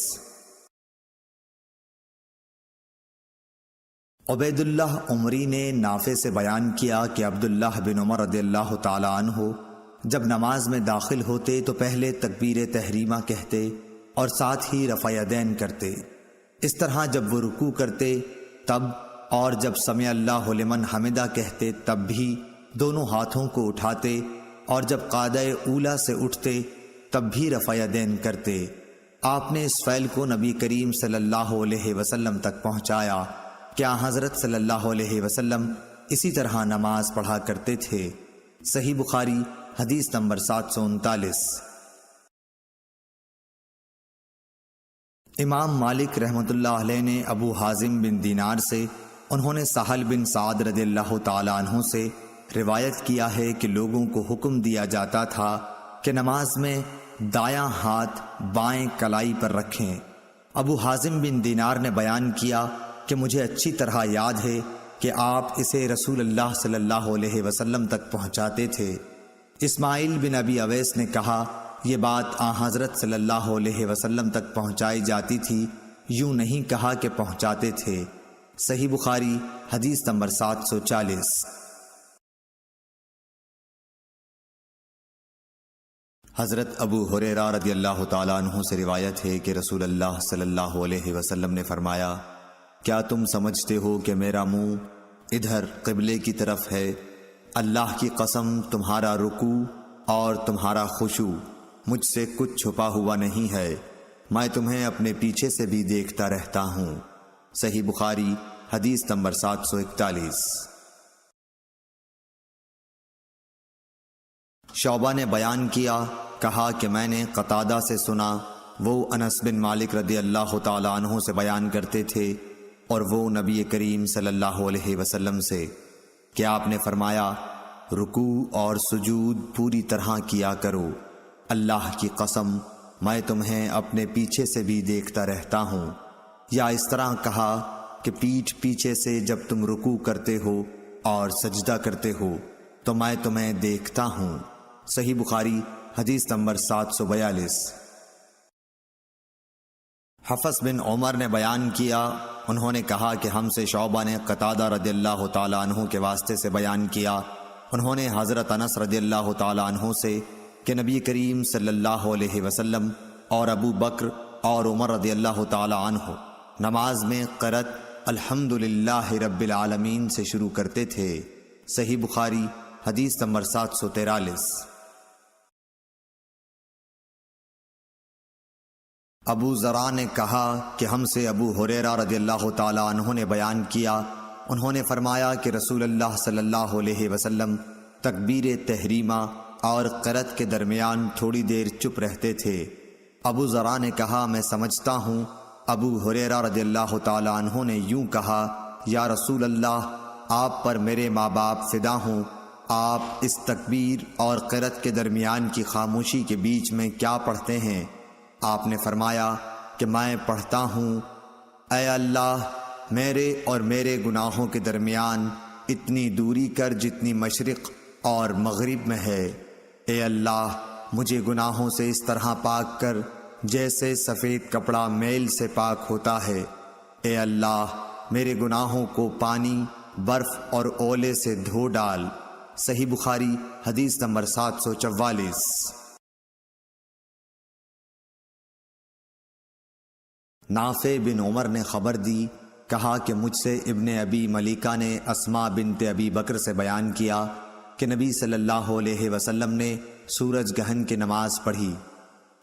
عبید اللہ عمری نے نافع سے بیان کیا کہ عبداللہ بن عمر رضی اللہ تعالی عنہ جب نماز میں داخل ہوتے تو پہلے تکبیر تحریمہ کہتے اور ساتھ ہی رفع یدین کرتے، اس طرح جب وہ رکوع کرتے تب، اور جب سمع اللہ لمن حمدہ کہتے تب بھی دونوں ہاتھوں کو اٹھاتے، اور جب قاعدہ اولا سے اٹھتے تب بھی رفع یدین کرتے۔ آپ نے اس فعل کو نبی کریم صلی اللہ علیہ وسلم تک پہنچایا کہ حضرت صلی اللہ علیہ وسلم اسی طرح نماز پڑھا کرتے تھے۔ صحیح بخاری حدیث نمبر 739۔ امام مالک رحمۃ اللہ علیہ نے ابو حازم بن دینار سے، انہوں نے سہل بن سعد رضی اللہ تعالی عنہ سے روایت کیا ہے کہ لوگوں کو حکم دیا جاتا تھا کہ نماز میں دایاں ہاتھ بائیں کلائی پر رکھیں۔ ابو حازم بن دینار نے بیان کیا کہ مجھے اچھی طرح یاد ہے کہ آپ اسے رسول اللہ صلی اللہ علیہ وسلم تک پہنچاتے تھے۔ اسماعیل بن ابی اویس نے کہا یہ بات حضرت صلی اللہ علیہ وسلم تک پہنچائی جاتی تھی، یوں نہیں کہا کہ پہنچاتے تھے۔ صحیح بخاری حدیث نمبر 740۔ حضرت ابو ہریرہ رضی اللہ تعالیٰ عنہ سے روایت ہے کہ رسول اللہ صلی اللہ علیہ وسلم نے فرمایا، کیا تم سمجھتے ہو کہ میرا منہ ادھر قبلے کی طرف ہے؟ اللہ کی قسم تمہارا رکوع اور تمہارا خشوع مجھ سے کچھ چھپا ہوا نہیں ہے، میں تمہیں اپنے پیچھے سے بھی دیکھتا رہتا ہوں۔ صحیح بخاری حدیث نمبر 741۔ شعبہ نے بیان کیا، کہا کہ میں نے قتادہ سے سنا، وہ انس بن مالک رضی اللہ تعالی عنہ سے بیان کرتے تھے، اور وہ نبی کریم صلی اللہ علیہ وسلم سے کہ آپ نے فرمایا، رکوع اور سجود پوری طرح کیا کرو، اللہ کی قسم میں تمہیں اپنے پیچھے سے بھی دیکھتا رہتا ہوں۔ یا اس طرح کہا کہ پیٹھ پیچھے سے جب تم رکوع کرتے ہو اور سجدہ کرتے ہو تو میں تمہیں دیکھتا ہوں۔ صحیح بخاری حدیث نمبر 742۔ حفص بن عمر نے بیان کیا، انہوں نے کہا کہ ہم سے شعبہ نے قتادہ رضی اللہ تعالیٰ عنہ کے واسطے سے بیان کیا، انہوں نے حضرت انس رضی اللہ تعالیٰ عنہ سے کہ نبی کریم صلی اللہ علیہ وسلم اور ابو بکر اور عمر رضی اللہ تعالیٰ عنہ نماز میں قرأت الحمدللہ رب العالمین سے شروع کرتے تھے۔ صحیح بخاری حدیث نمبر 743۔ ابو ذرا نے کہا کہ ہم سے ابو ہریرہ رضی اللہ تعالیٰ عنہ نے بیان کیا، انہوں نے فرمایا کہ رسول اللہ صلی اللہ علیہ وسلم تکبیر تحریمہ اور قرأت کے درمیان تھوڑی دیر چپ رہتے تھے۔ ابو ذرا نے کہا میں سمجھتا ہوں ابو ہریرہ رضی اللہ تعالیٰ عنہ نے یوں کہا، یا رسول اللہ، آپ پر میرے ماں باپ فدا ہوں، آپ اس تکبیر اور قرأت کے درمیان کی خاموشی کے بیچ میں کیا پڑھتے ہیں؟ آپ نے فرمایا کہ میں پڑھتا ہوں، اے اللہ میرے اور میرے گناہوں کے درمیان اتنی دوری کر جتنی مشرق اور مغرب میں ہے۔ اے اللہ مجھے گناہوں سے اس طرح پاک کر جیسے سفید کپڑا میل سے پاک ہوتا ہے۔ اے اللہ میرے گناہوں کو پانی، برف اور اولے سے دھو ڈال۔ صحیح بخاری حدیث نمبر 744۔ نافع بن عمر نے خبر دی، کہا کہ مجھ سے ابن ابی ملیکہ نے اسماء بنت ابی بکر سے بیان کیا کہ نبی صلی اللہ علیہ وسلم نے سورج گہن کی نماز پڑھی۔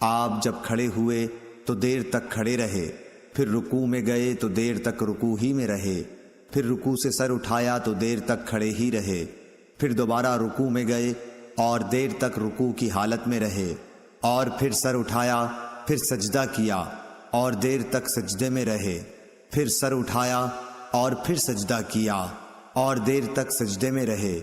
آپ جب کھڑے ہوئے تو دیر تک کھڑے رہے، پھر رکوع میں گئے تو دیر تک رکوع ہی میں رہے، پھر رکوع سے سر اٹھایا تو دیر تک کھڑے ہی رہے، پھر دوبارہ رکوع میں گئے اور دیر تک رکوع کی حالت میں رہے، اور پھر سر اٹھایا، پھر سجدہ کیا اور دیر تک سجدے میں رہے، پھر سر اٹھایا اور پھر سجدہ کیا اور دیر تک سجدے میں رہے،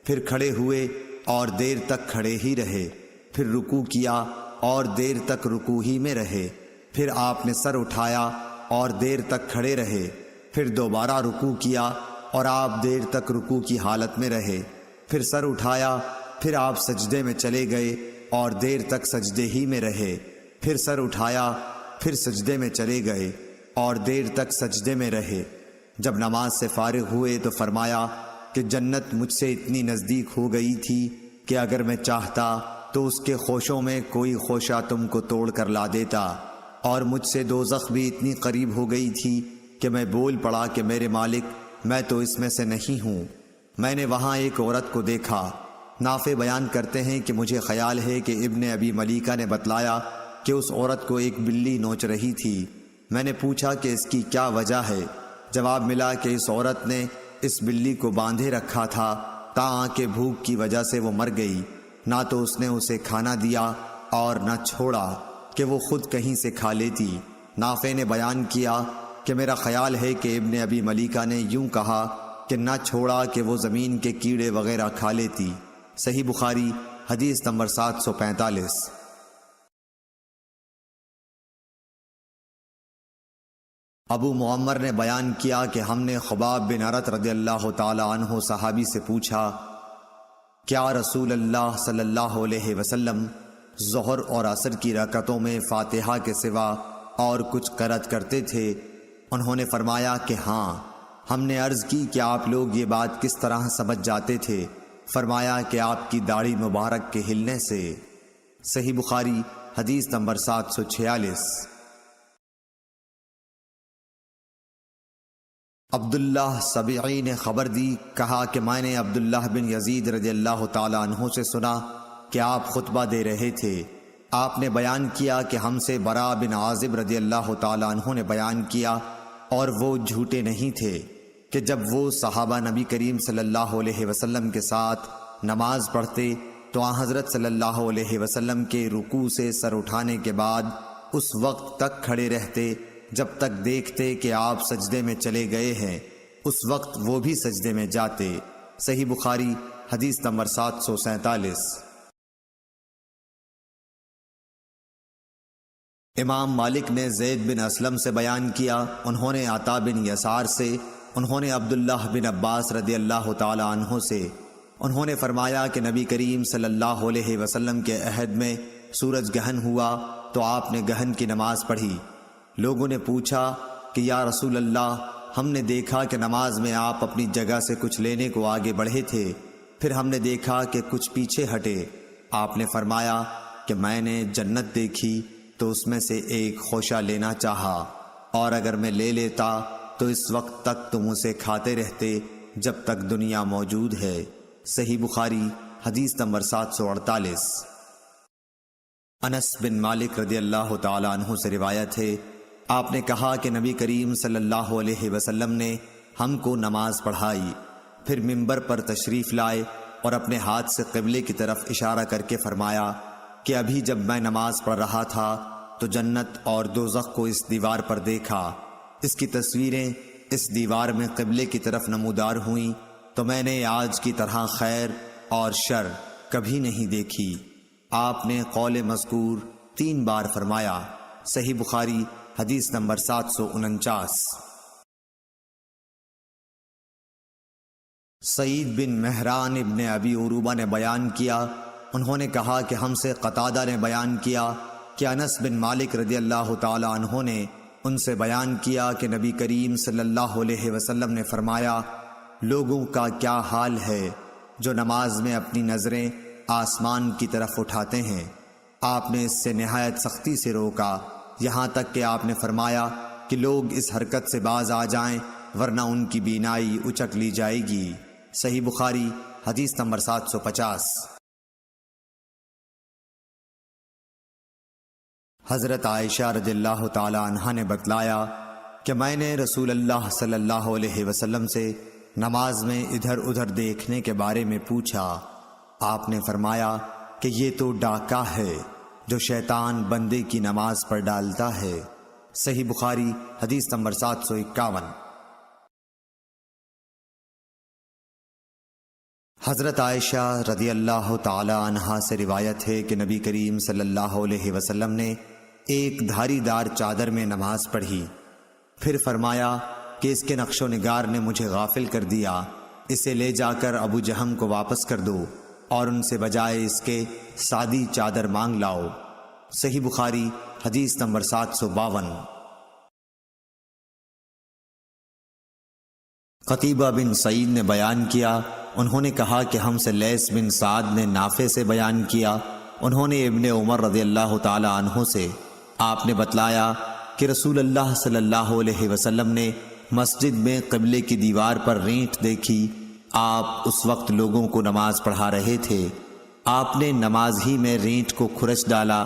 پھر کھڑے ہوئے اور دیر تک کھڑے ہی رہے، پھر رکوع کیا اور دیر تک رکوع ہی میں رہے، پھر آپ نے سر اٹھایا اور دیر تک کھڑے رہے، پھر دوبارہ رکوع کیا اور آپ دیر تک رکوع کی حالت میں رہے، پھر سر اٹھایا، پھر آپ سجدے میں چلے گئے اور دیر تک سجدے ہی میں رہے، پھر سر اٹھایا، پھر سجدے میں چلے گئے اور دیر تک سجدے میں رہے۔ جب نماز سے فارغ ہوئے تو فرمایا کہ جنت مجھ سے اتنی نزدیک ہو گئی تھی کہ اگر میں چاہتا تو اس کے خوشوں میں کوئی خوشہ تم کو توڑ کر لا دیتا، اور مجھ سے دوزخ بھی اتنی قریب ہو گئی تھی کہ میں بول پڑا کہ میرے مالک میں تو اس میں سے نہیں ہوں۔ میں نے وہاں ایک عورت کو دیکھا۔ نافع بیان کرتے ہیں کہ مجھے خیال ہے کہ ابن ابی ملیکہ نے بتلایا کہ اس عورت کو ایک بلی نوچ رہی تھی۔ میں نے پوچھا کہ اس کی کیا وجہ ہے؟ جواب ملا کہ اس عورت نے اس بلی کو باندھے رکھا تھا تاں کہ بھوک کی وجہ سے وہ مر گئی، نہ تو اس نے اسے کھانا دیا اور نہ چھوڑا کہ وہ خود کہیں سے کھا لیتی۔ نافع نے بیان کیا کہ میرا خیال ہے کہ ابن ابی ملیکہ نے یوں کہا کہ نہ چھوڑا کہ وہ زمین کے کیڑے وغیرہ کھا لیتی۔ صحیح بخاری حدیث نمبر 745۔ ابو معمر نے بیان کیا کہ ہم نے خباب بن ارت رضی اللہ تعالی عنہ صحابی سے پوچھا، کیا رسول اللہ صلی اللہ علیہ وسلم ظہر اور عصر کی رکعتوں میں فاتحہ کے سوا اور کچھ قرأت کرتے تھے؟ انہوں نے فرمایا کہ ہاں۔ ہم نے عرض کی کہ آپ لوگ یہ بات کس طرح سمجھ جاتے تھے؟ فرمایا کہ آپ کی داڑھی مبارک کے ہلنے سے۔ صحیح بخاری حدیث نمبر 746۔ عبداللہ سبعی نے خبر دی، کہا کہ میں نے عبداللہ بن یزید رضی اللہ تعالی عنہ سے سنا کہ آپ خطبہ دے رہے تھے۔ آپ نے بیان کیا کہ ہم سے براء بن عازب رضی اللہ تعالی عنہ نے بیان کیا، اور وہ جھوٹے نہیں تھے، کہ جب وہ صحابہ نبی کریم صلی اللہ علیہ وسلم کے ساتھ نماز پڑھتے تو آن حضرت صلی اللہ علیہ وسلم کے رکوع سے سر اٹھانے کے بعد اس وقت تک کھڑے رہتے جب تک دیکھتے کہ آپ سجدے میں چلے گئے ہیں، اس وقت وہ بھی سجدے میں جاتے۔ صحیح بخاری حدیث نمبر 747۔ امام مالک نے زید بن اسلم سے بیان کیا، انہوں نے عطا بن یسار سے، انہوں نے عبداللہ بن عباس رضی اللہ تعالی عنہ سے انہوں نے فرمایا کہ نبی کریم صلی اللہ علیہ وسلم کے عہد میں سورج گہن ہوا تو آپ نے گہن کی نماز پڑھی۔ لوگوں نے پوچھا کہ یا رسول اللہ، ہم نے دیکھا کہ نماز میں آپ اپنی جگہ سے کچھ لینے کو آگے بڑھے تھے، پھر ہم نے دیکھا کہ کچھ پیچھے ہٹے۔ آپ نے فرمایا کہ میں نے جنت دیکھی تو اس میں سے ایک خوشہ لینا چاہا، اور اگر میں لے لیتا تو اس وقت تک تم اسے کھاتے رہتے جب تک دنیا موجود ہے۔ صحیح بخاری حدیث نمبر 748۔ انس بن مالک رضی اللہ تعالی عنہ سے روایت ہے، آپ نے کہا کہ نبی کریم صلی اللہ علیہ وسلم نے ہم کو نماز پڑھائی، پھر منبر پر تشریف لائے اور اپنے ہاتھ سے قبلے کی طرف اشارہ کر کے فرمایا کہ ابھی جب میں نماز پڑھ رہا تھا تو جنت اور دوزخ کو اس دیوار پر دیکھا، اس کی تصویریں اس دیوار میں قبلے کی طرف نمودار ہوئیں، تو میں نے آج کی طرح خیر اور شر کبھی نہیں دیکھی۔ آپ نے قول مذکور 3 بار فرمایا۔ صحیح بخاری حدیث نمبر 749۔ سعید بن مہران ابن ابی عروبہ نے بیان کیا، انہوں نے کہا کہ ہم سے قتادہ نے بیان کیا کہ انس بن مالک رضی اللہ تعالی عنہ نے ان سے بیان کیا کہ نبی کریم صلی اللہ علیہ وسلم نے فرمایا، لوگوں کا کیا حال ہے جو نماز میں اپنی نظریں آسمان کی طرف اٹھاتے ہیں۔ آپ نے اس سے نہایت سختی سے روکا، یہاں تک کہ آپ نے فرمایا کہ لوگ اس حرکت سے باز آ جائیں ورنہ ان کی بینائی اچک لی جائے گی۔ صحیح بخاری حدیث نمبر 750۔ حضرت عائشہ رضی اللہ تعالی عنہا نے بتلایا کہ میں نے رسول اللہ صلی اللہ علیہ وسلم سے نماز میں ادھر ادھر دیکھنے کے بارے میں پوچھا۔ آپ نے فرمایا کہ یہ تو ڈاکہ ہے جو شیطان بندے کی نماز پر ڈالتا ہے۔ صحیح بخاری حدیث نمبر 751۔ حضرت عائشہ رضی اللہ تعالی عنہا سے روایت ہے کہ نبی کریم صلی اللہ علیہ وسلم نے ایک دھاری دار چادر میں نماز پڑھی، پھر فرمایا کہ اس کے نقش و نگار نے مجھے غافل کر دیا، اسے لے جا کر ابو جہم کو واپس کر دو اور ان سے بجائے اس کے سادی چادر مانگ لاؤ۔ صحیح بخاری حدیث نمبر 752۔ قتیبہ بن سعید نے بیان کیا، انہوں نے کہا کہ ہم سے لیث بن سعد نے نافع سے بیان کیا، انہوں نے ابن عمر رضی اللہ تعالی عنہ سے آپ نے بتلایا کہ رسول اللہ صلی اللہ علیہ وسلم نے مسجد میں قبلے کی دیوار پر رینٹ دیکھی، آپ اس وقت لوگوں کو نماز پڑھا رہے تھے، آپ نے نماز ہی میں رینٹ کو کھرچ ڈالا،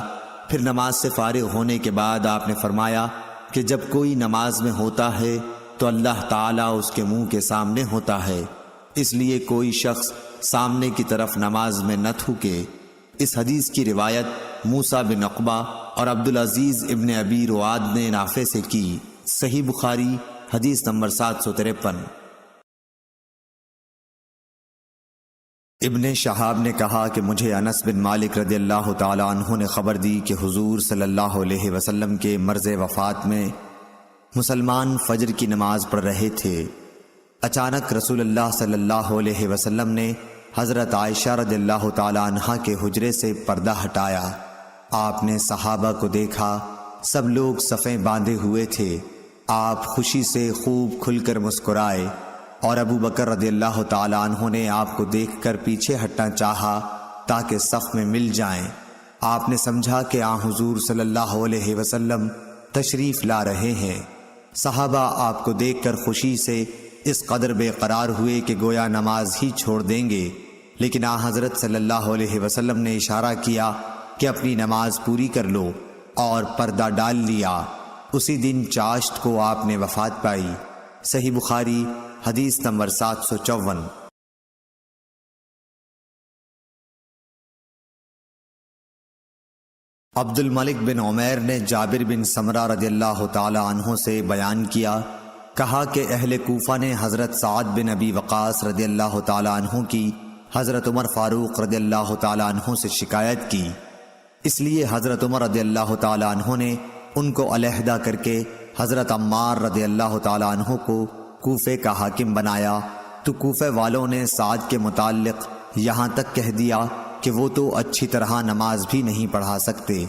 پھر نماز سے فارغ ہونے کے بعد آپ نے فرمایا کہ جب کوئی نماز میں ہوتا ہے تو اللہ تعالیٰ اس کے منہ کے سامنے ہوتا ہے، اس لیے کوئی شخص سامنے کی طرف نماز میں نہ تھوکے۔ اس حدیث کی روایت موسیٰ بن عقبہ اور عبدالعزیز ابن ابی رواد نے نافع سے کی۔ صحیح بخاری حدیث نمبر 753۔ ابن شہاب نے کہا کہ مجھے انس بن مالک رضی اللہ تعالی عنہ نے خبر دی کہ حضور صلی اللہ علیہ وسلم کے مرض وفات میں مسلمان فجر کی نماز پڑھ رہے تھے، اچانک رسول اللہ صلی اللہ علیہ وسلم نے حضرت عائشہ رضی اللہ تعالی عنہا کے حجرے سے پردہ ہٹایا، آپ نے صحابہ کو دیکھا، سب لوگ صفیں باندھے ہوئے تھے، آپ خوشی سے خوب کھل کر مسکرائے، اور ابو بکر رضی اللہ تعالی عنہ نے آپ کو دیکھ کر پیچھے ہٹنا چاہا تاکہ صف میں مل جائیں۔ آپ نے سمجھا کہ حضور صلی اللہ علیہ وسلم تشریف لا رہے ہیں۔ صحابہ آپ کو دیکھ کر خوشی سے اس قدر بے قرار ہوئے کہ گویا نماز ہی چھوڑ دیں گے، لیکن حضرت صلی اللہ علیہ وسلم نے اشارہ کیا کہ اپنی نماز پوری کر لو، اور پردہ ڈال لیا۔ اسی دن چاشت کو آپ نے وفات پائی۔ صحیح بخاری حدیث نمبر 754۔ عبد الملک بن عمیر نے جابر بن سمرہ رضی اللہ تعالی عنہ سے بیان کیا، کہا کہ اہل کوفہ نے حضرت سعد بن ابی وقاص رضی اللہ تعالی عنہ کی حضرت عمر فاروق رضی اللہ تعالی عنہ سے شکایت کی، اس لیے حضرت عمر رضی اللہ تعالی عنہ نے ان کو علیحدہ کر کے حضرت عمار رضی اللہ تعالی عنہ کو کوفے کا حاکم بنایا، تو کوفے والوں نے سعد کے متعلق یہاں تک کہہ دیا کہ وہ تو اچھی طرح نماز بھی نہیں پڑھا سکتے۔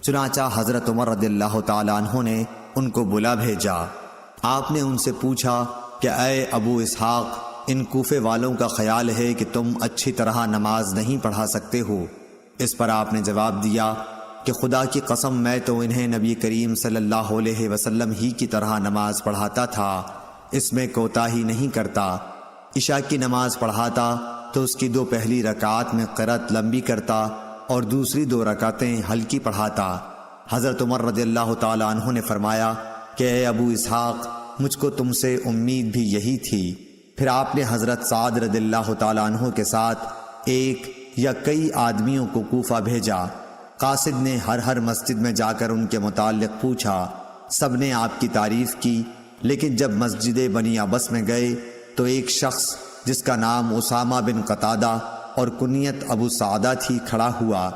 چنانچہ حضرت عمر رضی اللہ تعالیٰ عنہ نے ان کو بلا بھیجا۔ آپ نے ان سے پوچھا کہ اے ابو اسحاق، ان کوفے والوں کا خیال ہے کہ تم اچھی طرح نماز نہیں پڑھا سکتے ہو۔ اس پر آپ نے جواب دیا کہ خدا کی قسم میں تو انہیں نبی کریم صلی اللہ علیہ وسلم ہی کی طرح نماز پڑھاتا تھا، اس میں کوتاہی نہیں کرتا۔ عشاء کی نماز پڑھاتا تو اس کی 2 پہلی رکعات میں قرأت لمبی کرتا اور دوسری 2 رکعتیں ہلکی پڑھاتا۔ حضرت عمر رضی اللہ تعالیٰ عنہ نے فرمایا کہ اے ابو اسحاق، مجھ کو تم سے امید بھی یہی تھی۔ پھر آپ نے حضرت سعد رضی اللہ تعالیٰ عنہ کے ساتھ ایک یا کئی آدمیوں کو کوفہ بھیجا۔ قاصد نے ہر مسجد میں جا کر ان کے متعلق پوچھا۔ سب نے آپ کی تعریف کی، لیکن جب مسجد بنی عبس میں گئے تو ایک شخص جس کا نام اسامہ بن قتادہ اور کنیت ابو سعدہ تھی کھڑا ہوا۔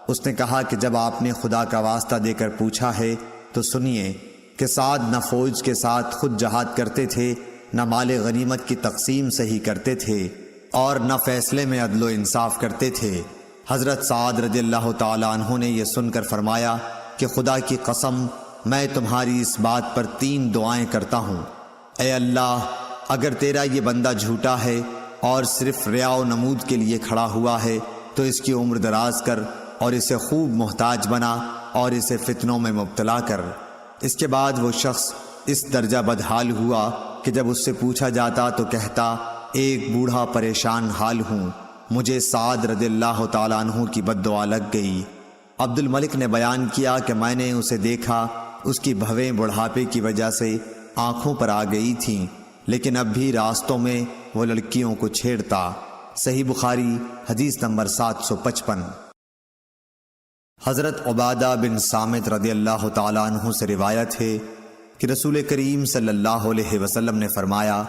اس نے کہا کہ جب آپ نے خدا کا واسطہ دے کر پوچھا ہے تو سنیے کہ سعد نہ فوج کے ساتھ خود جہاد کرتے تھے، نہ مال غنیمت کی تقسیم صحیح کرتے تھے، اور نہ فیصلے میں عدل و انصاف کرتے تھے۔ حضرت سعد رضی اللہ تعالیٰ عنہ نے یہ سن کر فرمایا کہ خدا کی قسم میں تمہاری اس بات پر 3 دعائیں کرتا ہوں۔ اے اللہ، اگر تیرا یہ بندہ جھوٹا ہے اور صرف ریا و نمود کے لیے کھڑا ہوا ہے تو اس کی عمر دراز کر اور اسے خوب محتاج بنا اور اسے فتنوں میں مبتلا کر۔ اس کے بعد وہ شخص اس درجہ بدحال ہوا کہ جب اس سے پوچھا جاتا تو کہتا ایک بوڑھا پریشان حال ہوں، مجھے سعد رضی اللہ تعالیٰ عنہ کی بد دعا لگ گئی۔ عبد الملک نے بیان کیا کہ میں نے اسے دیکھا، اس کی بھویں بڑھاپے کی وجہ سے آنکھوں پر آ گئی تھیں، لیکن اب بھی راستوں میں وہ لڑکیوں کو چھیڑتا۔ صحیح بخاری حدیث نمبر 755۔ حضرت عبادہ بن صامت رضی اللہ تعالیٰ عنہ سے روایت ہے کہ رسول کریم صلی اللہ علیہ وسلم نے فرمایا،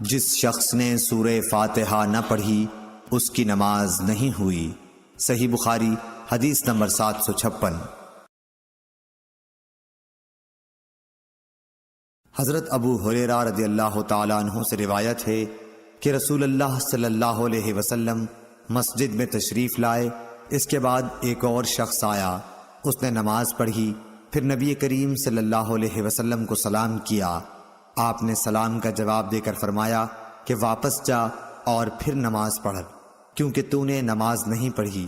جس شخص نے سورہ فاتحہ نہ پڑھی اس کی نماز نہیں ہوئی۔ صحیح بخاری حدیث نمبر 756۔ حضرت ابو ہریرہ رضی اللہ تعالیٰ عنہ سے روایت ہے کہ رسول اللہ صلی اللہ علیہ وسلم مسجد میں تشریف لائے۔ اس کے بعد ایک اور شخص آیا، اس نے نماز پڑھی، پھر نبی کریم صلی اللہ علیہ وسلم کو سلام کیا۔ آپ نے سلام کا جواب دے کر فرمایا کہ واپس جا اور پھر نماز پڑھ، کیونکہ تو نے نماز نہیں پڑھی۔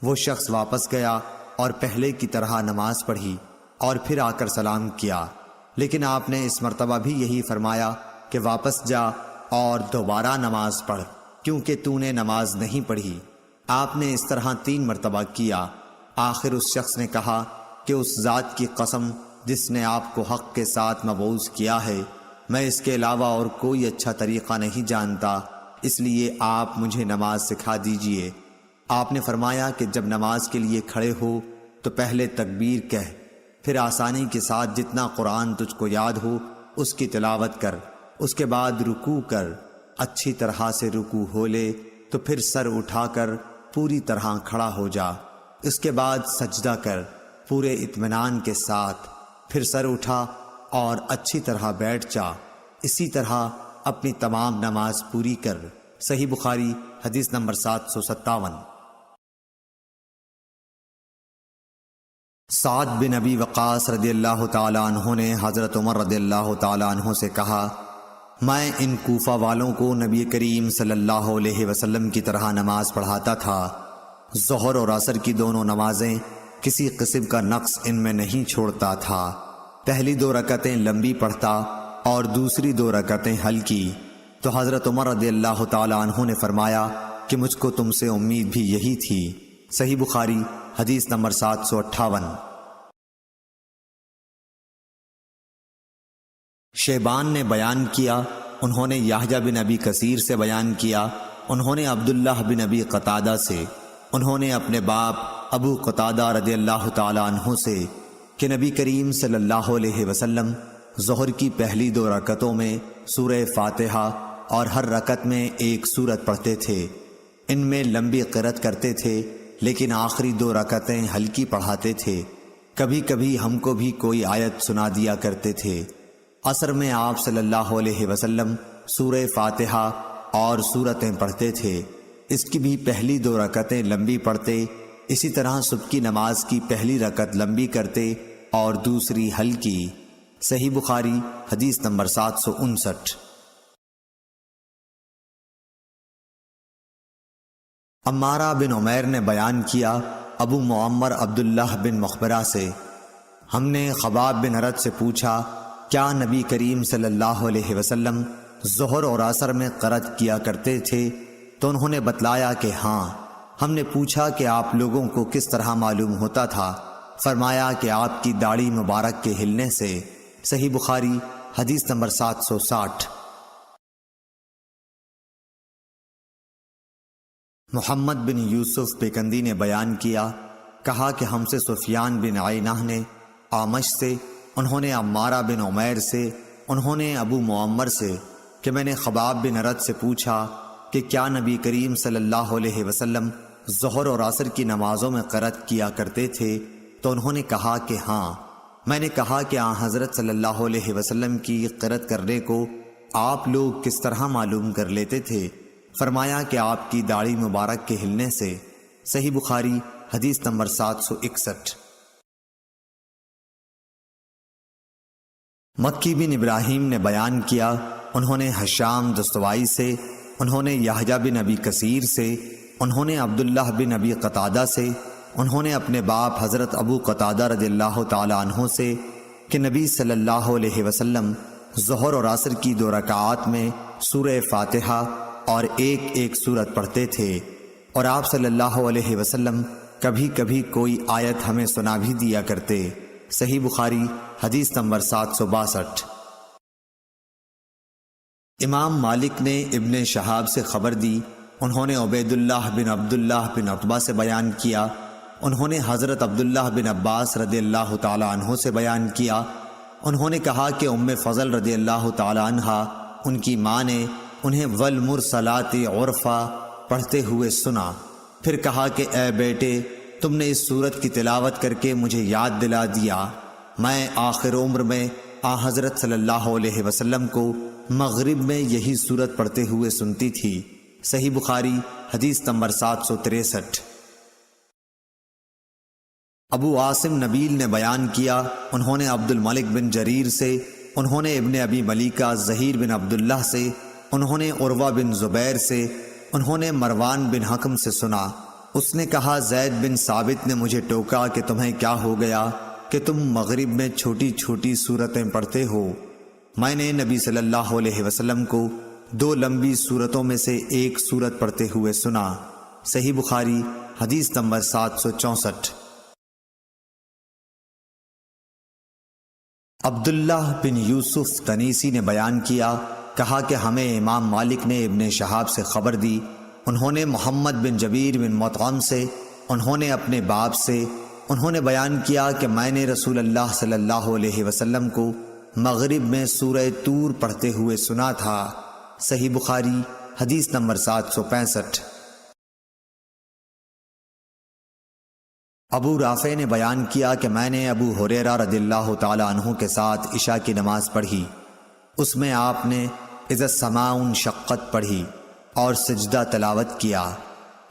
وہ شخص واپس گیا اور پہلے کی طرح نماز پڑھی اور پھر آ کر سلام کیا، لیکن آپ نے اس مرتبہ بھی یہی فرمایا کہ واپس جا اور دوبارہ نماز پڑھ، کیونکہ تو نے نماز نہیں پڑھی۔ آپ نے اس طرح 3 مرتبہ کیا۔ آخر اس شخص نے کہا کہ اس ذات کی قسم جس نے آپ کو حق کے ساتھ مبعوث کیا ہے، میں اس کے علاوہ اور کوئی اچھا طریقہ نہیں جانتا، اس لیے آپ مجھے نماز سکھا دیجئے۔ آپ نے فرمایا کہ جب نماز کے لیے کھڑے ہو تو پہلے تکبیر کہہ، پھر آسانی کے ساتھ جتنا قرآن تجھ کو یاد ہو اس کی تلاوت کر، اس کے بعد رکوع کر، اچھی طرح سے رکوع ہو لے تو پھر سر اٹھا کر پوری طرح کھڑا ہو جا، اس کے بعد سجدہ کر پورے اطمینان کے ساتھ، پھر سر اٹھا اور اچھی طرح بیٹھ جا، اسی طرح اپنی تمام نماز پوری کر۔ صحیح بخاری حدیث نمبر 757۔ سعد بن ابی وقاص رضی اللہ تعالیٰ عنہ نے حضرت عمر رضی اللہ تعالیٰ عنہ سے کہا، میں ان کوفہ والوں کو نبی کریم صلی اللہ علیہ وسلم کی طرح نماز پڑھاتا تھا۔ ظہر اور عصر کی دونوں نمازیں کسی قسم کا نقص ان میں نہیں چھوڑتا تھا۔ پہلی 2 رکعتیں لمبی پڑھتا اور دوسری 2 رکعتیں ہلکی۔ تو حضرت عمر رضی اللہ تعالیٰ عنہ نے فرمایا کہ مجھ کو تم سے امید بھی یہی تھی۔ صحیح بخاری حدیث نمبر 758۔ شیبان نے بیان کیا، انہوں نے یحییٰ بن ابی کثیر سے بیان کیا، انہوں نے عبداللہ بن ابی قتادہ سے، انہوں نے اپنے باپ ابو قتادہ رضی اللہ تعالیٰ عنہ سے کہ نبی کریم صلی اللہ علیہ وسلم ظہر کی پہلی 2 رکعتوں میں سورہ فاتحہ اور ہر رکعت میں ایک سورت پڑھتے تھے۔ ان میں لمبی قرأت کرتے تھے، لیکن آخری 2 رکعتیں ہلکی پڑھاتے تھے۔ کبھی کبھی ہم کو بھی کوئی آیت سنا دیا کرتے تھے۔ عصر میں آپ صلی اللہ علیہ وسلم سورہ فاتحہ اور سورتیں پڑھتے تھے۔ اس کی بھی پہلی 2 رکعتیں لمبی پڑھتے، اسی طرح صبح کی نماز کی پہلی رکعت لمبی کرتے اور دوسری ہلکی۔ صحیح بخاری حدیث نمبر 759۔ عمارہ بن عمیر نے بیان کیا ابو معمر عبداللہ بن مخبرہ سے، ہم نے خباب بن ارد سے پوچھا کیا نبی کریم صلی اللہ علیہ وسلم ظہر اور عصر میں قرأت کیا کرتے تھے؟ تو انہوں نے بتلایا کہ ہاں۔ ہم نے پوچھا کہ آپ لوگوں کو کس طرح معلوم ہوتا تھا؟ فرمایا کہ آپ کی داڑھی مبارک کے ہلنے سے۔ صحیح بخاری حدیث نمبر 760۔ محمد بن یوسف پیکندی نے بیان کیا، کہا کہ ہم سے سفیان بن عینہ نے اعمش سے، انہوں نے عمارہ بن عمیر سے، انہوں نے ابو معمر سے کہ میں نے خباب بن ارد سے پوچھا کہ کیا نبی کریم صلی اللہ علیہ وسلم ظہر اور عصر کی نمازوں میں قرأت کیا کرتے تھے؟ تو انہوں نے کہا کہ ہاں۔ میں نے کہا کہ آن حضرت صلی اللہ علیہ وسلم کی قرأت کرنے کو آپ لوگ کس طرح معلوم کر لیتے تھے؟ فرمایا کہ آپ کی داڑھی مبارک کے ہلنے سے۔ صحیح بخاری حدیث نمبر 761۔ مکی بن ابراہیم نے بیان کیا، انہوں نے حشام دستوائی سے، انہوں نے یحییٰ بن ابی کثیر سے، انہوں نے عبداللہ بن ابی قتادہ سے، انہوں نے اپنے باپ حضرت ابو قتادہ رضی اللہ تعالی عنہ سے کہ نبی صلی اللہ علیہ وسلم ظہر اور عصر کی 2 رکعات میں سورہ فاتحہ اور ایک سورت پڑھتے تھے، اور آپ صلی اللہ علیہ وسلم کبھی کبھی کوئی آیت ہمیں سنا بھی دیا کرتے۔ صحیح بخاری حدیث نمبر 762۔ امام مالک نے ابن شہاب سے خبر دی، انہوں نے عبید اللہ بن عبداللہ بن عتبہ سے بیان کیا، انہوں نے حضرت عبداللہ بن عباس رضی اللہ تعالی عنہ سے بیان کیا، انہوں نے کہا کہ ام فضل رضی اللہ تعالی عنہا ان کی ماں نے انہیں والمرسلات عرفا پڑھتے ہوئے سنا، پھر کہا کہ اے بیٹے، تم نے اس سورت کی تلاوت کر کے مجھے یاد دلا دیا، میں آخر عمر میں حضرت صلی اللہ علیہ وسلم کو مغرب میں یہی سورت پڑھتے ہوئے سنتی تھی۔ صحیح بخاری حدیث نمبر 763۔ ابو عاصم نبیل نے بیان کیا، انہوں نے عبد الملک بن جریر سے، انہوں نے ابن ابی ملیکہ زہیر بن عبداللہ سے، انہوں نے عروہ بن زبیر سے، انہوں نے مروان بن حکم سے سنا، اس نے کہا زید بن ثابت نے مجھے ٹوکا کہ تمہیں کیا ہو گیا کہ تم مغرب میں چھوٹی چھوٹی سورتیں پڑھتے ہو؟ میں نے نبی صلی اللہ علیہ وسلم کو 2 لمبی سورتوں میں سے ایک سورت پڑھتے ہوئے سنا۔ صحیح بخاری حدیث نمبر 764۔ عبداللہ بن یوسف تنیسی نے بیان کیا، کہا کہ ہمیں امام مالک نے ابن شہاب سے خبر دی، انہوں نے محمد بن جبیر بن مطعم سے، انہوں نے اپنے باپ سے، انہوں نے بیان کیا کہ میں نے رسول اللہ صلی اللہ علیہ وسلم کو مغرب میں سورہ طور پڑھتے ہوئے سنا تھا۔ صحیح بخاری حدیث نمبر 765۔ ابو رافع نے بیان کیا کہ میں نے ابو ہریرہ رضی اللہ تعالی عنہ کے ساتھ عشاء کی نماز پڑھی، اس میں آپ نے اذا السماء انشقت پڑھی اور سجدہ تلاوت کیا۔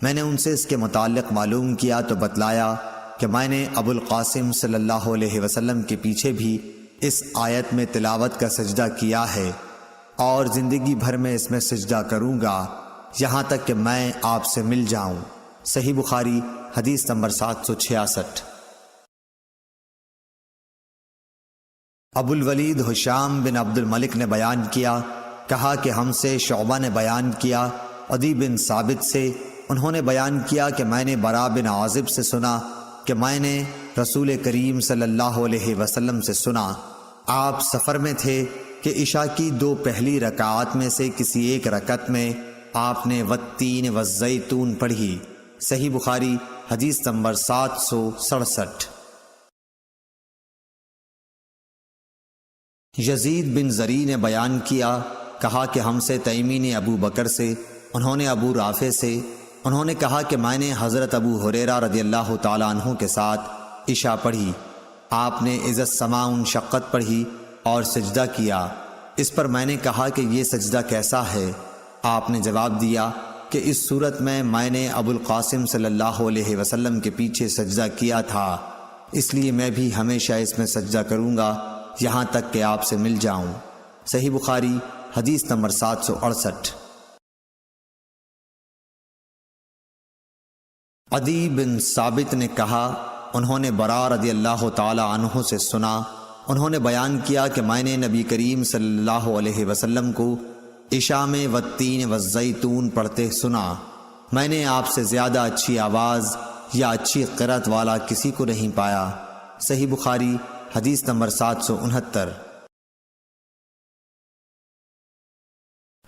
میں نے ان سے اس کے متعلق معلوم کیا تو بتلایا کہ میں نے ابو القاسم صلی اللہ علیہ وسلم کے پیچھے بھی اس آیت میں تلاوت کا سجدہ کیا ہے، اور زندگی بھر میں اس میں سجدہ کروں گا یہاں تک کہ میں آپ سے مل جاؤں۔ صحیح بخاری حدیث نمبر 766۔ ابو الولید حشام بن عبد الملک نے بیان کیا، کہا کہ ہم سے شعبہ نے بیان کیا، عدی بن ثابت سے، انہوں نے بیان کیا کہ میں نے برا بن عازب سے سنا کہ میں نے رسول کریم صلی اللہ علیہ وسلم سے سنا، آپ سفر میں تھے کہ عشاء کی 2 پہلی رکعات میں سے کسی ایک رکعت میں آپ نے والتین والزیتون پڑھی۔ صحیح بخاری حدیث نمبر 767۔ یزید بن زری نے بیان کیا، کہا کہ ہم سے تیمی نے ابو بکر سے، انہوں نے ابو رافع سے، انہوں نے کہا کہ میں نے حضرت ابو ہریرہ رضی اللہ تعالی عنہ کے ساتھ عشاء پڑھی، آپ نے اذا السماء انشقت پڑھی اور سجدہ کیا۔ اس پر میں نے کہا کہ یہ سجدہ کیسا ہے؟ آپ نے جواب دیا، کہ اس صورت میں نے ابو القاسم صلی اللہ علیہ وسلم کے پیچھے سجدہ کیا تھا، اس لیے میں بھی ہمیشہ اس میں سجدہ کروں گا یہاں تک کہ آپ سے مل جاؤں۔ صحیح بخاری حدیث نمبر 768۔ عدی بن ثابت نے کہا، انہوں نے برا رضی اللہ تعالی عنہ سے سنا، انہوں نے بیان کیا کہ میں نے نبی کریم صلی اللہ علیہ وسلم کو عشاء میں والتین والزیتون پڑھتے سنا، میں نے آپ سے زیادہ اچھی آواز یا اچھی قرأت والا کسی کو نہیں پایا۔ صحیح بخاری حدیث نمبر 769۔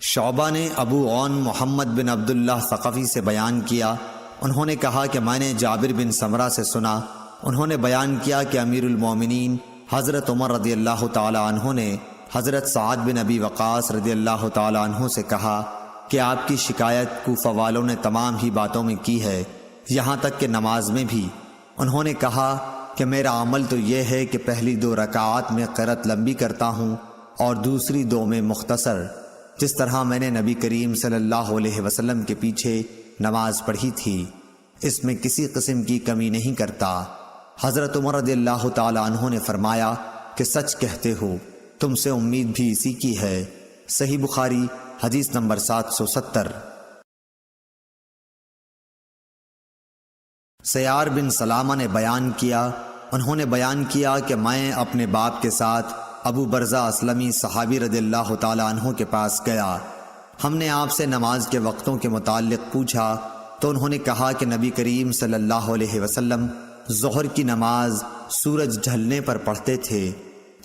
شعبہ نے ابو عون محمد بن عبداللہ ثقفی سے بیان کیا، انہوں نے کہا کہ میں نے جابر بن سمرہ سے سنا، انہوں نے بیان کیا کہ امیر المومنین حضرت عمر رضی اللہ تعالی عنہ نے حضرت سعد بن ابی وقاص رضی اللہ تعالی عنہ سے کہا کہ آپ کی شکایت کوفہ والوں نے تمام ہی باتوں میں کی ہے، یہاں تک کہ نماز میں بھی۔ انہوں نے کہا کہ میرا عمل تو یہ ہے کہ پہلی 2 رکعات میں قرأت لمبی کرتا ہوں اور دوسری 2 میں مختصر، جس طرح میں نے نبی کریم صلی اللہ علیہ وسلم کے پیچھے نماز پڑھی تھی، اس میں کسی قسم کی کمی نہیں کرتا۔ حضرت عمر رضی اللہ تعالی عنہ نے فرمایا کہ سچ کہتے ہو، تم سے امید بھی اسی کی ہے۔ صحیح بخاری حدیث نمبر 770۔ سیار بن سلامہ نے بیان کیا، انہوں نے بیان کیا کہ میں اپنے باپ کے ساتھ ابو برزہ اسلمی صحابی رضی اللہ تعالی عنہ کے پاس گیا، ہم نے آپ سے نماز کے وقتوں کے متعلق پوچھا تو انہوں نے کہا کہ نبی کریم صلی اللہ علیہ وسلم ظہر کی نماز سورج ڈھلنے پر پڑھتے تھے،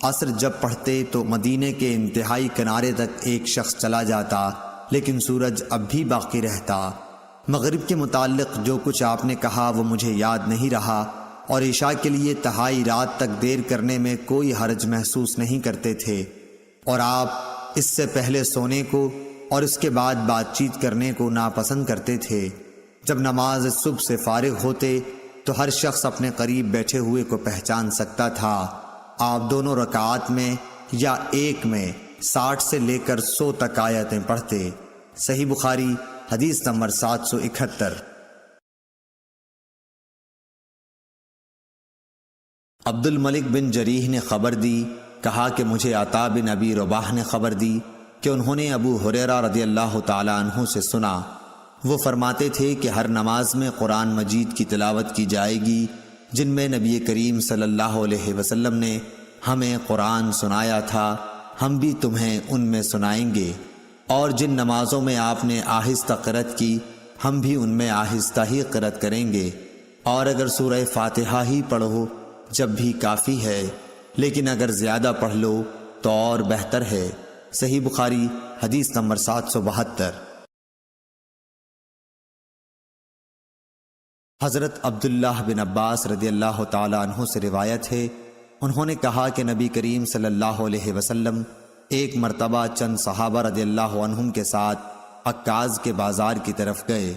عصر جب پڑھتے تو مدینے کے انتہائی کنارے تک ایک شخص چلا جاتا لیکن سورج اب بھی باقی رہتا۔ مغرب کے متعلق جو کچھ آپ نے کہا وہ مجھے یاد نہیں رہا، اور عشاء کے لیے تہائی رات تک دیر کرنے میں کوئی حرج محسوس نہیں کرتے تھے، اور آپ اس سے پہلے سونے کو اور اس کے بعد بات چیت کرنے کو ناپسند کرتے تھے۔ جب نماز صبح سے فارغ ہوتے تو ہر شخص اپنے قریب بیٹھے ہوئے کو پہچان سکتا تھا۔ آپ 2 رکعات میں یا ایک میں 60 سے لے کر 100 تک آیتیں پڑھتے۔ صحیح بخاری حدیث نمبر 771۔ عبد الملک بن جریح نے خبر دی، کہا کہ مجھے عطا بن ابی رباح نے خبر دی کہ انہوں نے ابو ہریرہ رضی اللہ تعالی عنہ سے سنا، وہ فرماتے تھے کہ ہر نماز میں قرآن مجید کی تلاوت کی جائے گی جن میں نبی کریم صلی اللہ علیہ وسلم نے ہمیں قرآن سنایا تھا، ہم بھی تمہیں ان میں سنائیں گے، اور جن نمازوں میں آپ نے آہستہ قرأت کی ہم بھی ان میں آہستہ ہی قرأت کریں گے، اور اگر سورہ فاتحہ ہی پڑھو جب بھی کافی ہے، لیکن اگر زیادہ پڑھ لو تو اور بہتر ہے۔ صحیح بخاری حدیث نمبر 772۔ حضرت عبداللہ بن عباس رضی اللہ تعالی عنہ سے روایت ہے، انہوں نے کہا کہ نبی کریم صلی اللہ علیہ وسلم ایک مرتبہ چند صحابہ رضی اللہ عنہم کے ساتھ عکاظ کے بازار کی طرف گئے۔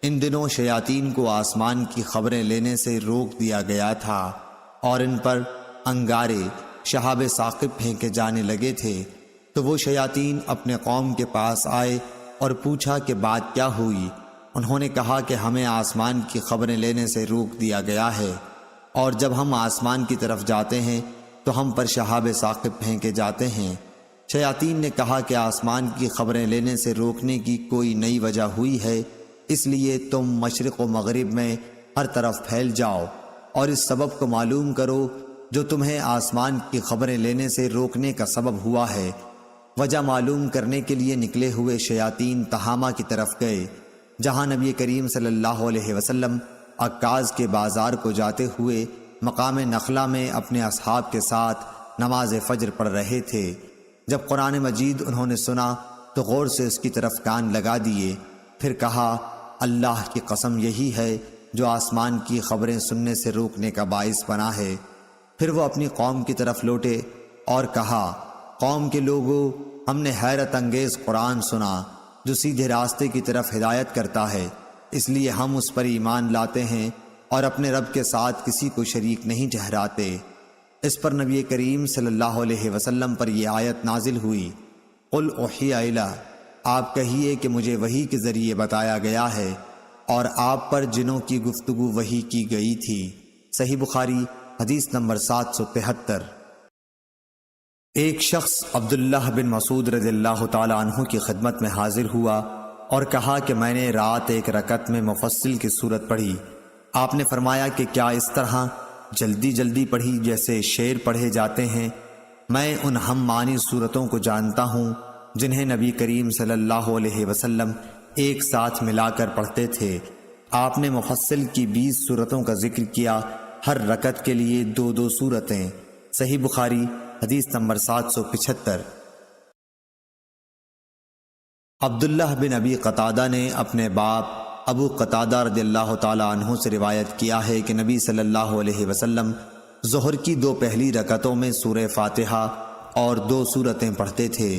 ان دنوں شیاطین کو آسمان کی خبریں لینے سے روک دیا گیا تھا اور ان پر انگارے شہاب ثاقب پھینکے جانے لگے تھے، تو وہ شیاطین اپنے قوم کے پاس آئے اور پوچھا کہ بات کیا ہوئی۔ انہوں نے کہا کہ ہمیں آسمان کی خبریں لینے سے روک دیا گیا ہے، اور جب ہم آسمان کی طرف جاتے ہیں تو ہم پر شہاب ثاقب پھینکے جاتے ہیں۔ شیاطین نے کہا کہ آسمان کی خبریں لینے سے روکنے کی کوئی نئی وجہ ہوئی ہے، اس لیے تم مشرق و مغرب میں ہر طرف پھیل جاؤ اور اس سبب کو معلوم کرو جو تمہیں آسمان کی خبریں لینے سے روکنے کا سبب ہوا ہے۔ وجہ معلوم کرنے کے لیے نکلے ہوئے شیاطین تہامہ کی طرف گئے، جہاں نبی کریم صلی اللہ علیہ وسلم عکاظ کے بازار کو جاتے ہوئے مقام نخلہ میں اپنے اصحاب کے ساتھ نماز فجر پڑھ رہے تھے۔ جب قرآن مجید انہوں نے سنا تو غور سے اس کی طرف کان لگا دیے، پھر کہا اللہ کی قسم یہی ہے جو آسمان کی خبریں سننے سے روکنے کا باعث بنا ہے۔ پھر وہ اپنی قوم کی طرف لوٹے اور کہا قوم کے لوگوں، ہم نے حیرت انگیز قرآن سنا جو سیدھے راستے کی طرف ہدایت کرتا ہے، اس لیے ہم اس پر ایمان لاتے ہیں اور اپنے رب کے ساتھ کسی کو شریک نہیں ٹھہراتے۔ اس پر نبی کریم صلی اللہ علیہ وسلم پر یہ آیت نازل ہوئی، قل اوحی الی آپ کہیے کہ مجھے وحی کے ذریعے بتایا گیا ہے اور آپ پر جنوں کی گفتگو وحی کی گئی تھی۔ صحیح بخاری حدیث نمبر 773۔ ایک شخص عبداللہ بن مسعود رضی اللہ تعالی عنہ کی خدمت میں حاضر ہوا اور کہا کہ میں نے رات ایک رکعت میں مفصل کی صورت پڑھی۔ آپ نے فرمایا کہ کیا اس طرح جلدی جلدی پڑھی جیسے شعر پڑھے جاتے ہیں؟ میں ان ہم معنی صورتوں کو جانتا ہوں جنہیں نبی کریم صلی اللہ علیہ وسلم ایک ساتھ ملا کر پڑھتے تھے۔ آپ نے مفصل کی 20 صورتوں کا ذکر کیا، ہر رکعت کے لیے 2 صورتیں۔ صحیح بخاری حدیث نمبر 775۔ عبداللہ بن ابی قتادہ نے اپنے باپ ابو قتادہ رضی اللہ تعالی عنہ سے روایت کیا ہے کہ نبی صلی اللہ علیہ وسلم ظہر کی 2 پہلی رکعتوں میں سورہ فاتحہ اور 2 صورتیں پڑھتے تھے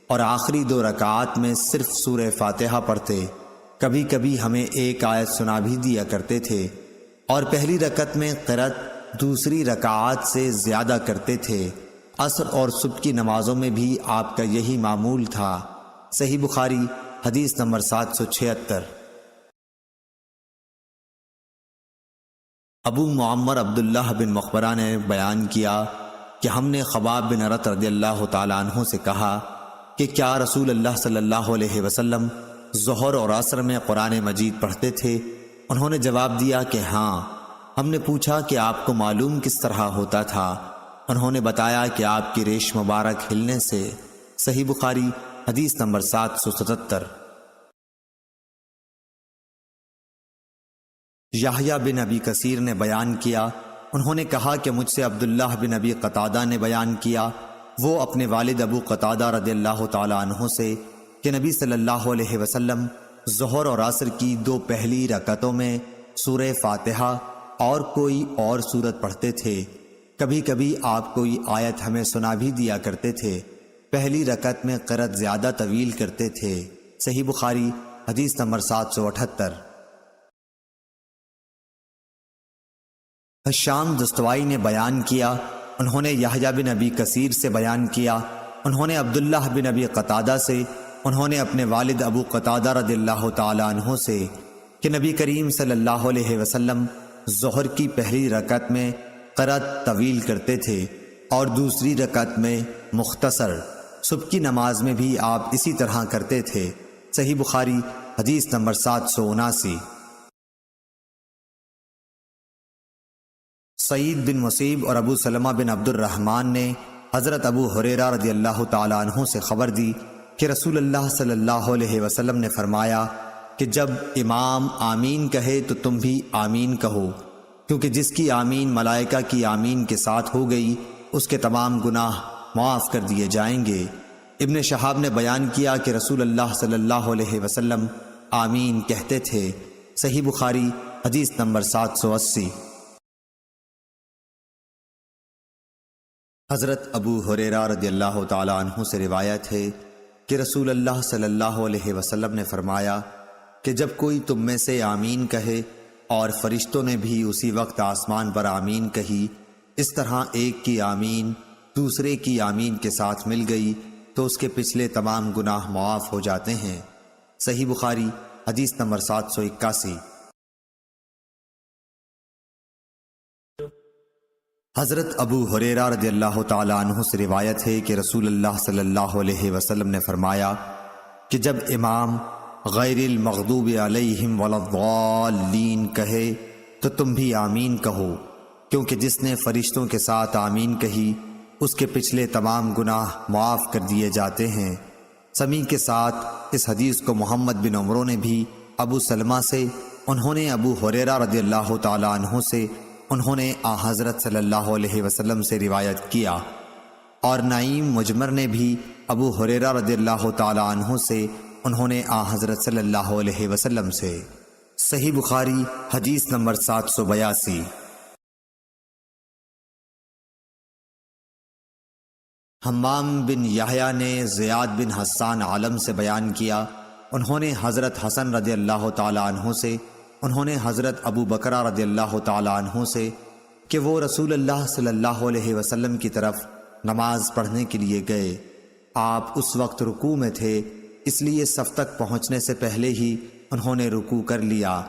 اور آخری 2 رکعات میں صرف سورہ فاتحہ پڑھتے۔ کبھی کبھی ہمیں ایک آیت سنا بھی دیا کرتے تھے اور پہلی رکعت میں قرأت دوسری رکعات سے زیادہ کرتے تھے۔ عصر اور صبح کی نمازوں میں بھی آپ کا یہی معمول تھا۔ صحیح بخاری حدیث نمبر 776۔ ابو معمر عبداللہ بن مخبرہ نے بیان کیا کہ ہم نے خباب بن ارت رضی اللہ تعالی عنہ سے کہا کہ کیا رسول اللہ صلی اللہ علیہ وسلم ظہر اور عصر میں قرآن مجید پڑھتے تھے؟ انہوں نے جواب دیا کہ ہاں۔ ہم نے پوچھا کہ آپ کو معلوم کس طرح ہوتا تھا؟ انہوں نے بتایا کہ آپ کی ریش مبارک ہلنے سے۔ صحیح بخاری حدیث نمبر 777۔ یحییٰ بن ابی کثیر نے بیان کیا، انہوں نے کہا کہ مجھ سے عبداللہ بن ابی قتادہ نے بیان کیا، وہ اپنے والد ابو قتادہ رضی اللہ تعالی عنہ سے، کہ نبی صلی اللہ علیہ وسلم ظہر اور عصر کی 2 پہلی رکعتوں میں سورہ فاتحہ اور کوئی اور سورت پڑھتے تھے۔ کبھی کبھی آپ کوئی آیت ہمیں سنا بھی دیا کرتے تھے۔ پہلی رکعت میں قرأت زیادہ طویل کرتے تھے۔ صحیح بخاری حدیث نمبر 778۔ حشام دستوائی نے بیان کیا، انہوں نے یحییٰ بن ابی کثیر سے بیان کیا، انہوں نے عبداللہ بن ابی قتادہ سے، انہوں نے اپنے والد ابو قتادہ رضی اللہ تعالی عنہ سے، کہ نبی کریم صلی اللہ علیہ وسلم ظہر کی پہلی رکعت میں قرأت طویل کرتے تھے اور دوسری رکعت میں مختصر۔ صبح کی نماز میں بھی آپ اسی طرح کرتے تھے۔ صحیح بخاری حدیث نمبر 779۔ سعید بن مسیب اور ابو سلمہ بن عبد الرحمن نے حضرت ابو ہریرہ رضی اللہ تعالی عنہ سے خبر دی کہ رسول اللہ صلی اللہ علیہ وسلم نے فرمایا کہ جب امام آمین کہے تو تم بھی آمین کہو، کیونکہ جس کی آمین ملائکہ کی آمین کے ساتھ ہو گئی اس کے تمام گناہ معاف کر دیے جائیں گے۔ ابن شہاب نے بیان کیا کہ رسول اللہ صلی اللہ علیہ وسلم آمین کہتے تھے۔ صحیح بخاری حدیث نمبر 780۔ حضرت ابو ہریرہ رضی اللہ تعالی عنہ سے روایت ہے کہ رسول اللہ صلی اللہ علیہ وسلم نے فرمایا کہ جب کوئی تم میں سے آمین کہے اور فرشتوں نے بھی اسی وقت آسمان پر آمین کہی، اس طرح ایک کی آمین دوسرے کی آمین کے ساتھ مل گئی تو اس کے پچھلے تمام گناہ معاف ہو جاتے ہیں۔ صحیح بخاری حدیث نمبر 781۔ حضرت ابو ہریرہ رضی اللہ تعالی عنہ سے روایت ہے کہ رسول اللہ صلی اللہ علیہ وسلم نے فرمایا کہ جب امام غیر المغضوب علیہم ولا الضالین کہے تو تم بھی آمین کہو، کیونکہ جس نے فرشتوں کے ساتھ آمین کہی اس کے پچھلے تمام گناہ معاف کر دیے جاتے ہیں۔ سمیع کے ساتھ اس حدیث کو محمد بن عمرو نے بھی ابو سلمہ سے، انہوں نے ابو ہریرہ رضی اللہ تعالی عنہ سے، انہوں نے حضرت صلی اللہ علیہ وسلم سے روایت کیا، اور نعیم مجمر نے بھی ابو ہریرہ رضی اللہ تعالی عنہ سے، انہوں نے حضرت صلی اللہ علیہ وسلم سے۔ صحیح بخاری حدیث نمبر 782۔ حمام بن یحییٰ نے زیاد بن حسان عالم سے بیان کیا، انہوں نے حضرت حسن رضی اللہ تعالی عنہ سے، انہوں نے حضرت ابو بکرہ رضی اللہ تعالی عنہ سے، کہ وہ رسول اللہ صلی اللہ علیہ وسلم کی طرف نماز پڑھنے کے لیے گئے۔ آپ اس وقت رکوع میں تھے اس لیے صف تک پہنچنے سے پہلے ہی انہوں نے رکوع کر لیا۔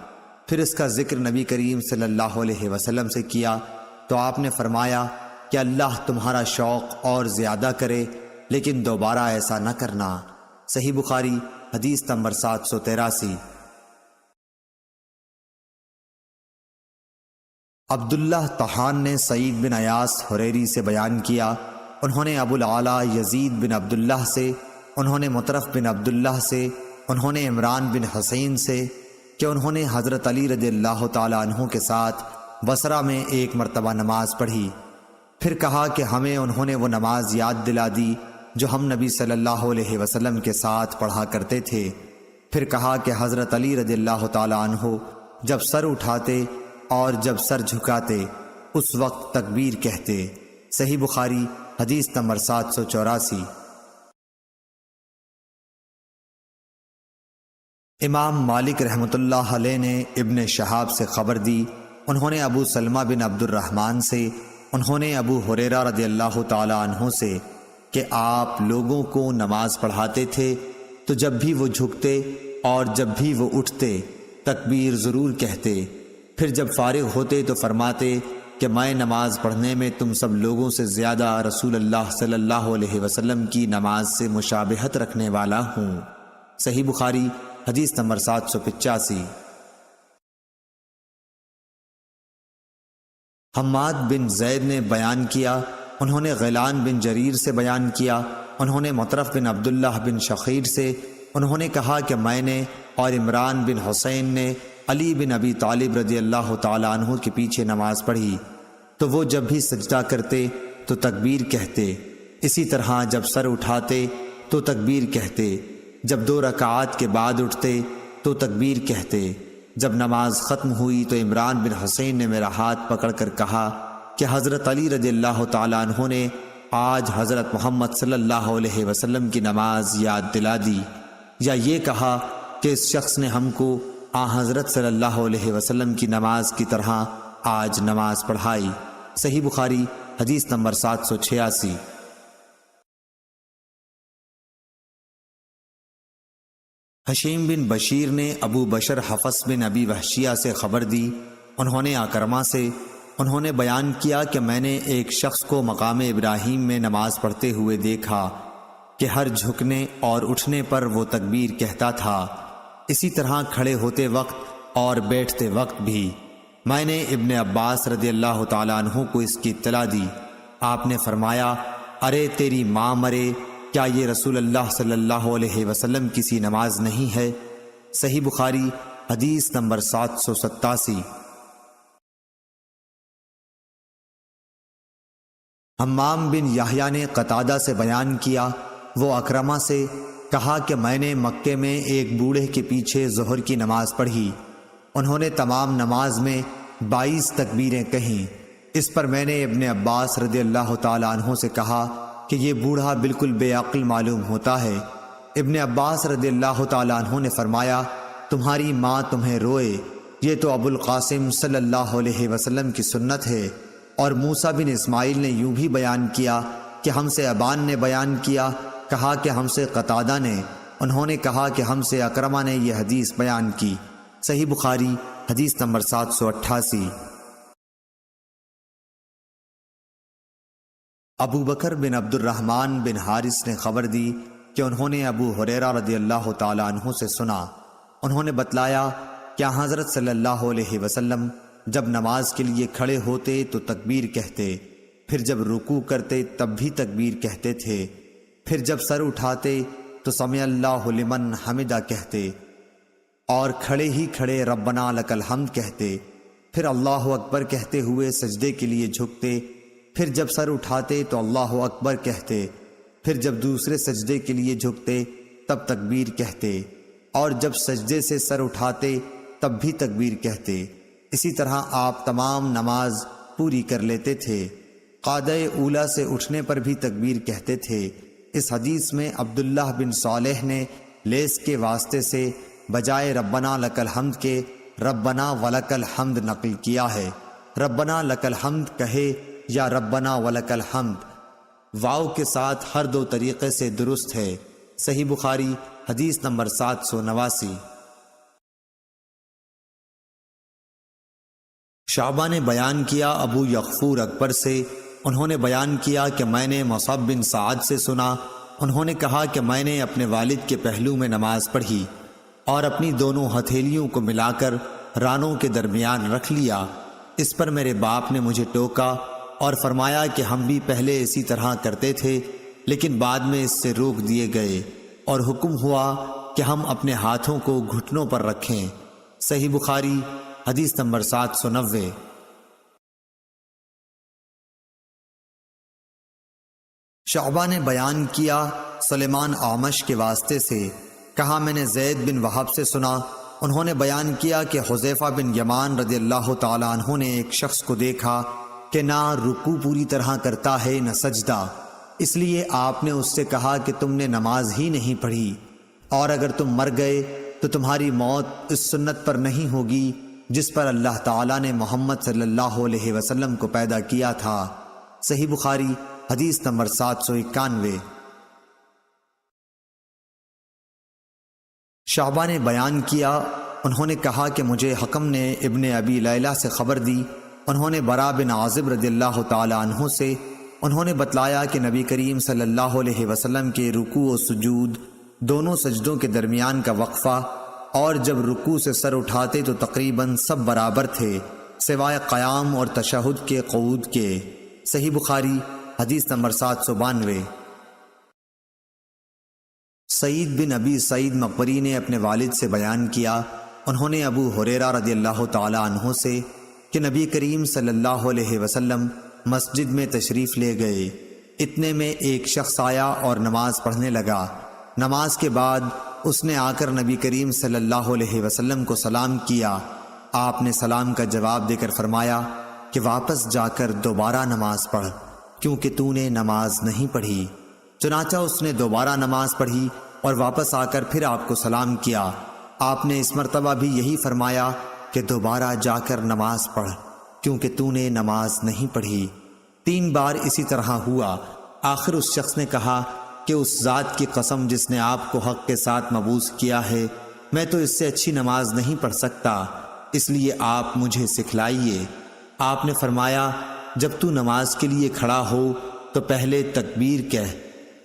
پھر اس کا ذکر نبی کریم صلی اللہ علیہ وسلم سے کیا تو آپ نے فرمایا کہ اللہ تمہارا شوق اور زیادہ کرے، لیکن دوبارہ ایسا نہ کرنا۔ صحیح بخاری حدیث نمبر 783۔ عبداللہ طحان نے سعید بن ایاس حریری سے بیان کیا، انہوں نے ابو العلا یزید بن عبداللہ سے، انہوں نے مطرف بن عبداللہ سے، انہوں نے عمران بن حسین سے کہ انہوں نے حضرت علی رضی اللہ تعالی عنہ کے ساتھ بصرہ میں ایک مرتبہ نماز پڑھی، پھر کہا کہ ہمیں انہوں نے وہ نماز یاد دلا دی جو ہم نبی صلی اللہ علیہ وسلم کے ساتھ پڑھا کرتے تھے۔ پھر کہا کہ حضرت علی رضی اللہ تعالی عنہ جب سر اٹھاتے اور جب سر جھکاتے اس وقت تکبیر کہتے۔ صحیح بخاری حدیث نمبر 784۔ امام مالک رحمۃ اللہ علیہ نے ابن شہاب سے خبر دی، انہوں نے ابو سلمہ بن عبد الرحمن سے، انہوں نے ابو ہریرہ رضی اللہ تعالی عنہ سے کہ آپ لوگوں کو نماز پڑھاتے تھے تو جب بھی وہ جھکتے اور جب بھی وہ اٹھتے تکبیر ضرور کہتے، پھر جب فارغ ہوتے تو فرماتے کہ میں نماز پڑھنے میں تم سب لوگوں سے زیادہ رسول اللہ صلی اللہ علیہ وسلم کی نماز سے مشابہت رکھنے والا ہوں۔ صحیح بخاری حدیث نمبر 785۔ حماد بن زید نے بیان کیا، انہوں نے غیلان بن جریر سے بیان کیا، انہوں نے مطرف بن عبداللہ بن شخیر سے، انہوں نے کہا کہ میں نے اور عمران بن حسین نے علی بن ابی طالب رضی اللہ تعالی عنہ کے پیچھے نماز پڑھی تو وہ جب بھی سجدہ کرتے تو تکبیر کہتے، اسی طرح جب سر اٹھاتے تو تکبیر کہتے، جب 2 رکعات کے بعد اٹھتے تو تکبیر کہتے۔ جب نماز ختم ہوئی تو عمران بن حسین نے میرا ہاتھ پکڑ کر کہا کہ حضرت علی رضی اللہ تعالی عنہ نے آج حضرت محمد صلی اللہ علیہ وسلم کی نماز یاد دلا دی، یا یہ کہا کہ اس شخص نے ہم کو حضرت صلی اللہ علیہ وسلم کی نماز کی طرح آج نماز پڑھائی۔ صحیح بخاری حدیث نمبر 786۔ حشیم بن بشیر نے ابو بشر حفص بن ابی وحشیہ سے خبر دی، انہوں نے اکرمہ سے، انہوں نے بیان کیا کہ میں نے ایک شخص کو مقام ابراہیم میں نماز پڑھتے ہوئے دیکھا کہ ہر جھکنے اور اٹھنے پر وہ تکبیر کہتا تھا، اسی طرح کھڑے ہوتے وقت اور بیٹھتے وقت بھی۔ میں نے ابن عباس رضی اللہ تعالیٰ عنہ کو اس کی اطلاع دی، آپ نے فرمایا ارے تیری ماں مرے، کیا یہ رسول اللہ صلی اللہ علیہ وسلم کسی نماز نہیں ہے؟ صحیح بخاری حدیث نمبر 787۔ حمام بن یحییٰ نے قتادہ سے بیان کیا، وہ اکرمہ سے کہا کہ میں نے مکے میں ایک بوڑھے کے پیچھے ظہر کی نماز پڑھی، انہوں نے تمام نماز میں 22 تکبیریں کہیں۔ اس پر میں نے ابن عباس رضی اللہ تعالی عنہ سے کہا کہ یہ بوڑھا بالکل بے عقل معلوم ہوتا ہے۔ ابن عباس رضی اللہ تعالی عنہ نے فرمایا تمہاری ماں تمہیں روئے، یہ تو ابو القاسم صلی اللہ علیہ وسلم کی سنت ہے۔ اور موسیٰ بن اسماعیل نے یوں بھی بیان کیا کہ ہم سے ابان نے بیان کیا، کہا کہ ہم سے قتادہ نے، انہوں نے کہا کہ ہم سے اکرمہ نے یہ حدیث بیان کی۔ صحیح بخاری حدیث نمبر 788۔ ابو بکر بن عبد الرحمن بن حارث نے خبر دی کہ انہوں نے ابو ہریرہ رضی اللہ تعالی عنہ سے سنا، انہوں نے بتلایا کہ حضرت صلی اللہ علیہ وسلم جب نماز کے لیے کھڑے ہوتے تو تکبیر کہتے، پھر جب رکوع کرتے تب بھی تکبیر کہتے تھے، پھر جب سر اٹھاتے تو سمع اللہ لمن حمدہ کہتے، اور کھڑے ہی کھڑے ربنا لک الحمد کہتے، پھر اللہ اکبر کہتے ہوئے سجدے کے لیے جھکتے، پھر جب سر اٹھاتے تو اللہ اکبر کہتے، پھر جب دوسرے سجدے کے لیے جھکتے تب تکبیر کہتے، اور جب سجدے سے سر اٹھاتے تب بھی تکبیر کہتے۔ اسی طرح آپ تمام نماز پوری کر لیتے تھے۔ قعدہ اولیٰ سے اٹھنے پر بھی تکبیر کہتے تھے۔ اس حدیث میں عبداللہ بن صالح نے لیس کے واسطے سے بجائے ربنا لک الحمد کے ربنا ولک الحمد نقل کیا ہے۔ ربنا لک الحمد کہے یا ربنا ولک الحمد، واو کے ساتھ ہر دو طریقے سے درست ہے۔ صحیح بخاری حدیث نمبر 789۔ شعبہ نے بیان کیا ابو یغفور اکبر سے، انہوں نے بیان کیا کہ میں نے مصعب بن سعد سے سنا، انہوں نے کہا کہ میں نے اپنے والد کے پہلو میں نماز پڑھی اور اپنی دونوں ہتھیلیوں کو ملا کر رانوں کے درمیان رکھ لیا۔ اس پر میرے باپ نے مجھے ٹوکا اور فرمایا کہ ہم بھی پہلے اسی طرح کرتے تھے، لیکن بعد میں اس سے روک دیے گئے اور حکم ہوا کہ ہم اپنے ہاتھوں کو گھٹنوں پر رکھیں۔ صحیح بخاری حدیث نمبر 790۔ شعبہ نے بیان کیا سلیمان اعمش کے واسطے سے، کہا میں نے زید بن وہب سے سنا، انہوں نے بیان کیا کہ حذیفہ بن یمان رضی اللہ تعالیٰ عنہ نے ایک شخص کو دیکھا کہ نہ رکوع پوری طرح کرتا ہے نہ سجدہ، اس لیے آپ نے اس سے کہا کہ تم نے نماز ہی نہیں پڑھی، اور اگر تم مر گئے تو تمہاری موت اس سنت پر نہیں ہوگی جس پر اللہ تعالیٰ نے محمد صلی اللہ علیہ وسلم کو پیدا کیا تھا۔ صحیح بخاری حدیث نمبر 791۔ شعبہ نے بیان کیا، انہوں نے کہا کہ مجھے حکم نے ابن ابی لیلہ سے خبر دی، انہوں نے برا بن عازب رضی اللہ تعالی عنہ سے، انہوں نے بتلایا کہ نبی کریم صلی اللہ علیہ وسلم کے رکوع و سجود، دونوں سجدوں کے درمیان کا وقفہ، اور جب رکوع سے سر اٹھاتے تو تقریباً سب برابر تھے سوائے قیام اور تشہد کے قعود کے۔ صحیح بخاری حدیث نمبر 792۔ سعید بن ابی سعید مقبری نے اپنے والد سے بیان کیا، انہوں نے ابو ہریرہ رضی اللہ تعالی عنہ سے کہ نبی کریم صلی اللہ علیہ وسلم مسجد میں تشریف لے گئے، اتنے میں ایک شخص آیا اور نماز پڑھنے لگا۔ نماز کے بعد اس نے آ کر نبی کریم صلی اللہ علیہ وسلم کو سلام کیا، آپ نے سلام کا جواب دے کر فرمایا کہ واپس جا کر دوبارہ نماز پڑھ کیونکہ تو نے نماز نہیں پڑھی۔ چنانچہ اس نے دوبارہ نماز پڑھی اور واپس آ کر پھر آپ کو سلام کیا، آپ نے اس مرتبہ بھی یہی فرمایا کہ دوبارہ جا کر نماز پڑھ کیونکہ تو نے نماز نہیں پڑھی۔ 3 بار اسی طرح ہوا، آخر اس شخص نے کہا کہ اس ذات کی قسم جس نے آپ کو حق کے ساتھ مبعوث کیا ہے، میں تو اس سے اچھی نماز نہیں پڑھ سکتا، اس لیے آپ مجھے سکھلائیے۔ آپ نے فرمایا جب تو نماز کے لیے کھڑا ہو تو پہلے تکبیر کہہ،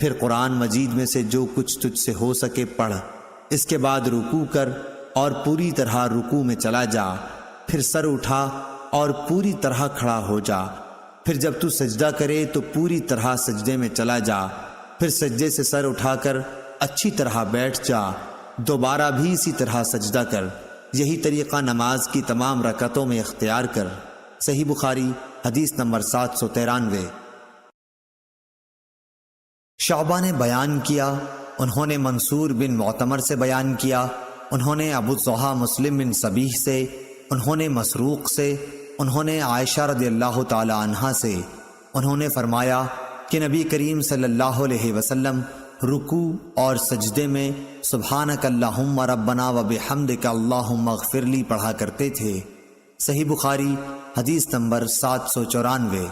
پھر قرآن مجید میں سے جو کچھ تجھ سے ہو سکے پڑھ، اس کے بعد رکوع کر اور پوری طرح رکوع میں چلا جا، پھر سر اٹھا اور پوری طرح کھڑا ہو جا، پھر جب تو سجدہ کرے تو پوری طرح سجدے میں چلا جا، پھر سجدے سے سر اٹھا کر اچھی طرح بیٹھ جا، دوبارہ بھی اسی طرح سجدہ کر، یہی طریقہ نماز کی تمام رکعتوں میں اختیار کر۔ صحیح بخاری حدیث نمبر 793۔ شعبہ نے بیان کیا، انہوں نے منصور بن معتمر سے بیان کیا، انہوں نے ابو الضحیٰ مسلم بن صبیح سے، انہوں نے مسروق سے، انہوں نے عائشہ رضی اللہ تعالی عنہا سے، انہوں نے فرمایا کہ نبی کریم صلی اللہ علیہ وسلم رکوع اور سجدے میں سبحانک اللہم ربنا وبحمدک اللہم اغفر لی پڑھا کرتے تھے۔ صحیح بخاری حدیث نمبر 794۔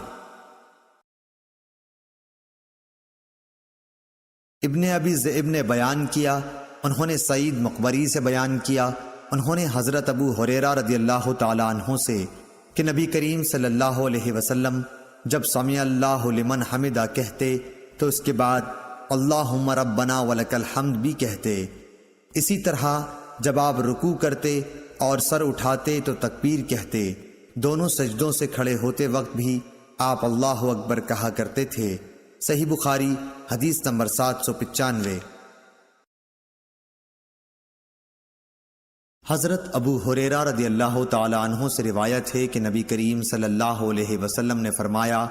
ابن ابی ذئب نے بیان کیا، انہوں نے سعید مقبری سے بیان کیا، انہوں نے حضرت ابو ہریرہ رضی اللہ تعالی عنہ سے کہ نبی کریم صلی اللہ علیہ وسلم جب سمع اللہ لمن حمدہ کہتے تو اس کے بعد اللہم ربنا ولک الحمد بھی کہتے۔ اسی طرح جب آپ رکوع کرتے اور سر اٹھاتے تو تکبیر کہتے، دونوں سجدوں سے کھڑے ہوتے وقت بھی آپ اللہ اکبر کہا کرتے تھے۔ صحیح بخاری حدیث نمبر 795۔ حضرت ابو ہریرہ رضی اللہ تعالی عنہ سے روایت ہے کہ نبی کریم صلی اللہ علیہ وسلم نے فرمایا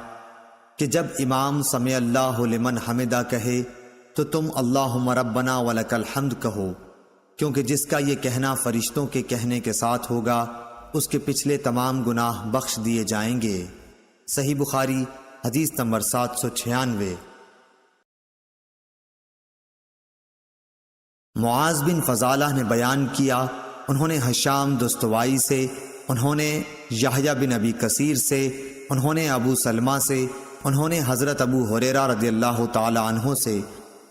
کہ جب امام سمع اللہ لمن حمدہ کہے تو تم اللہم ربنا ولک الحمد کہو، کیونکہ جس کا یہ کہنا فرشتوں کے کہنے کے ساتھ ہوگا اس کے پچھلے تمام گناہ بخش دیے جائیں گے۔ صحیح بخاری حدیث نمبر 796۔ معاذ بن فضالہ نے بیان کیا، انہوں نے ہشام دستوائی سے، انہوں نے یحییٰ بن ابی کثیر سے، انہوں نے ابو سلمہ سے، انہوں نے حضرت ابو ہریرہ رضی اللہ تعالی عنہ سے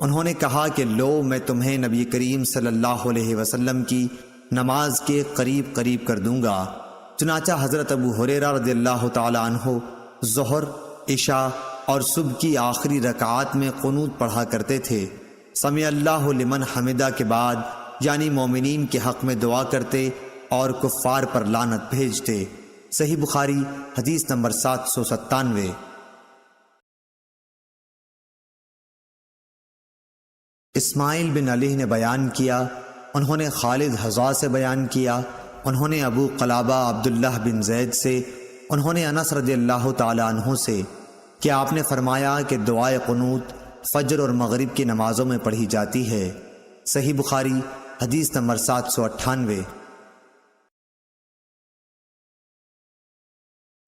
انہوں نے کہا کہ لو میں تمہیں نبی کریم صلی اللہ علیہ وسلم کی نماز کے قریب قریب کر دوں گا۔ چنانچہ حضرت ابو ہریرہ رضی اللہ تعالی عنہ ظہر، عشاء اور صبح کی آخری رکعات میں قنوت پڑھا کرتے تھے۔ سمع اللہ لمن حمدہ کے بعد یعنی مومنین کے حق میں دعا کرتے اور کفار پر لعنت بھیجتے۔ صحیح بخاری حدیث نمبر 797۔ اسماعیل بن علی نے بیان کیا، انہوں نے خالد حذا سے بیان کیا، انہوں نے ابو قلابہ عبداللہ بن زید سے، انہوں نے انس رضی اللہ تعالی عنہ سے کہ آپ نے فرمایا کہ دعائے قنوت فجر اور مغرب کی نمازوں میں پڑھی جاتی ہے۔ صحیح بخاری حدیث نمبر 798۔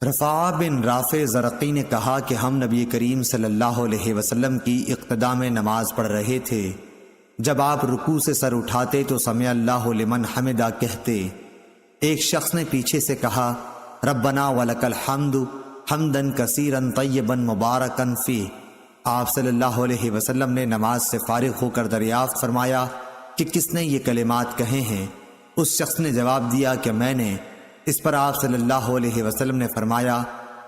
رفاع بن رافع زرقی نے کہا کہ ہم نبی کریم صلی اللہ علیہ وسلم کی اقتداء میں نماز پڑھ رہے تھے، جب آپ رکوع سے سر اٹھاتے تو سمع اللہ لمن حمدہ کہتے۔ ایک شخص نے پیچھے سے کہا ربنا ولک الحمد حمدا کثیرا طیبا مبارکا فیہ۔ آپ صلی اللہ علیہ وسلم نے نماز سے فارغ ہو کر دریافت فرمایا کہ کس نے یہ کلمات کہے ہیں؟ اس شخص نے جواب دیا کہ میں نے۔ اس پر آپ صلی اللہ علیہ وسلم نے فرمایا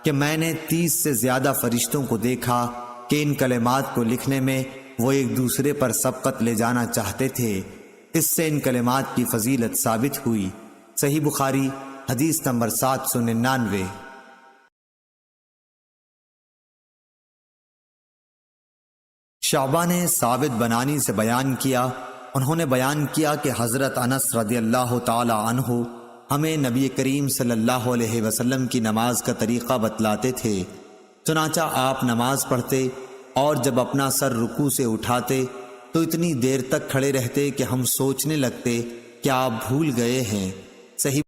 کہ میں نے 30 سے زیادہ فرشتوں کو دیکھا کہ ان کلمات کو لکھنے میں وہ ایک دوسرے پر سبقت لے جانا چاہتے تھے، اس سے ان کلمات کی فضیلت ثابت ہوئی۔ صحیح بخاری حدیث نمبر 799۔ شعبہ نے ثابت بنانی سے بیان کیا، انہوں نے بیان کیا کہ حضرت انس رضی اللہ تعالی عنہ ہمیں نبی کریم صلی اللہ علیہ وسلم کی نماز کا طریقہ بتلاتے تھے۔ چنانچہ آپ نماز پڑھتے اور جب اپنا سر رکوع سے اٹھاتے تو اتنی دیر تک کھڑے رہتے کہ ہم سوچنے لگتے کہ آپ بھول گئے ہیں۔ صحیح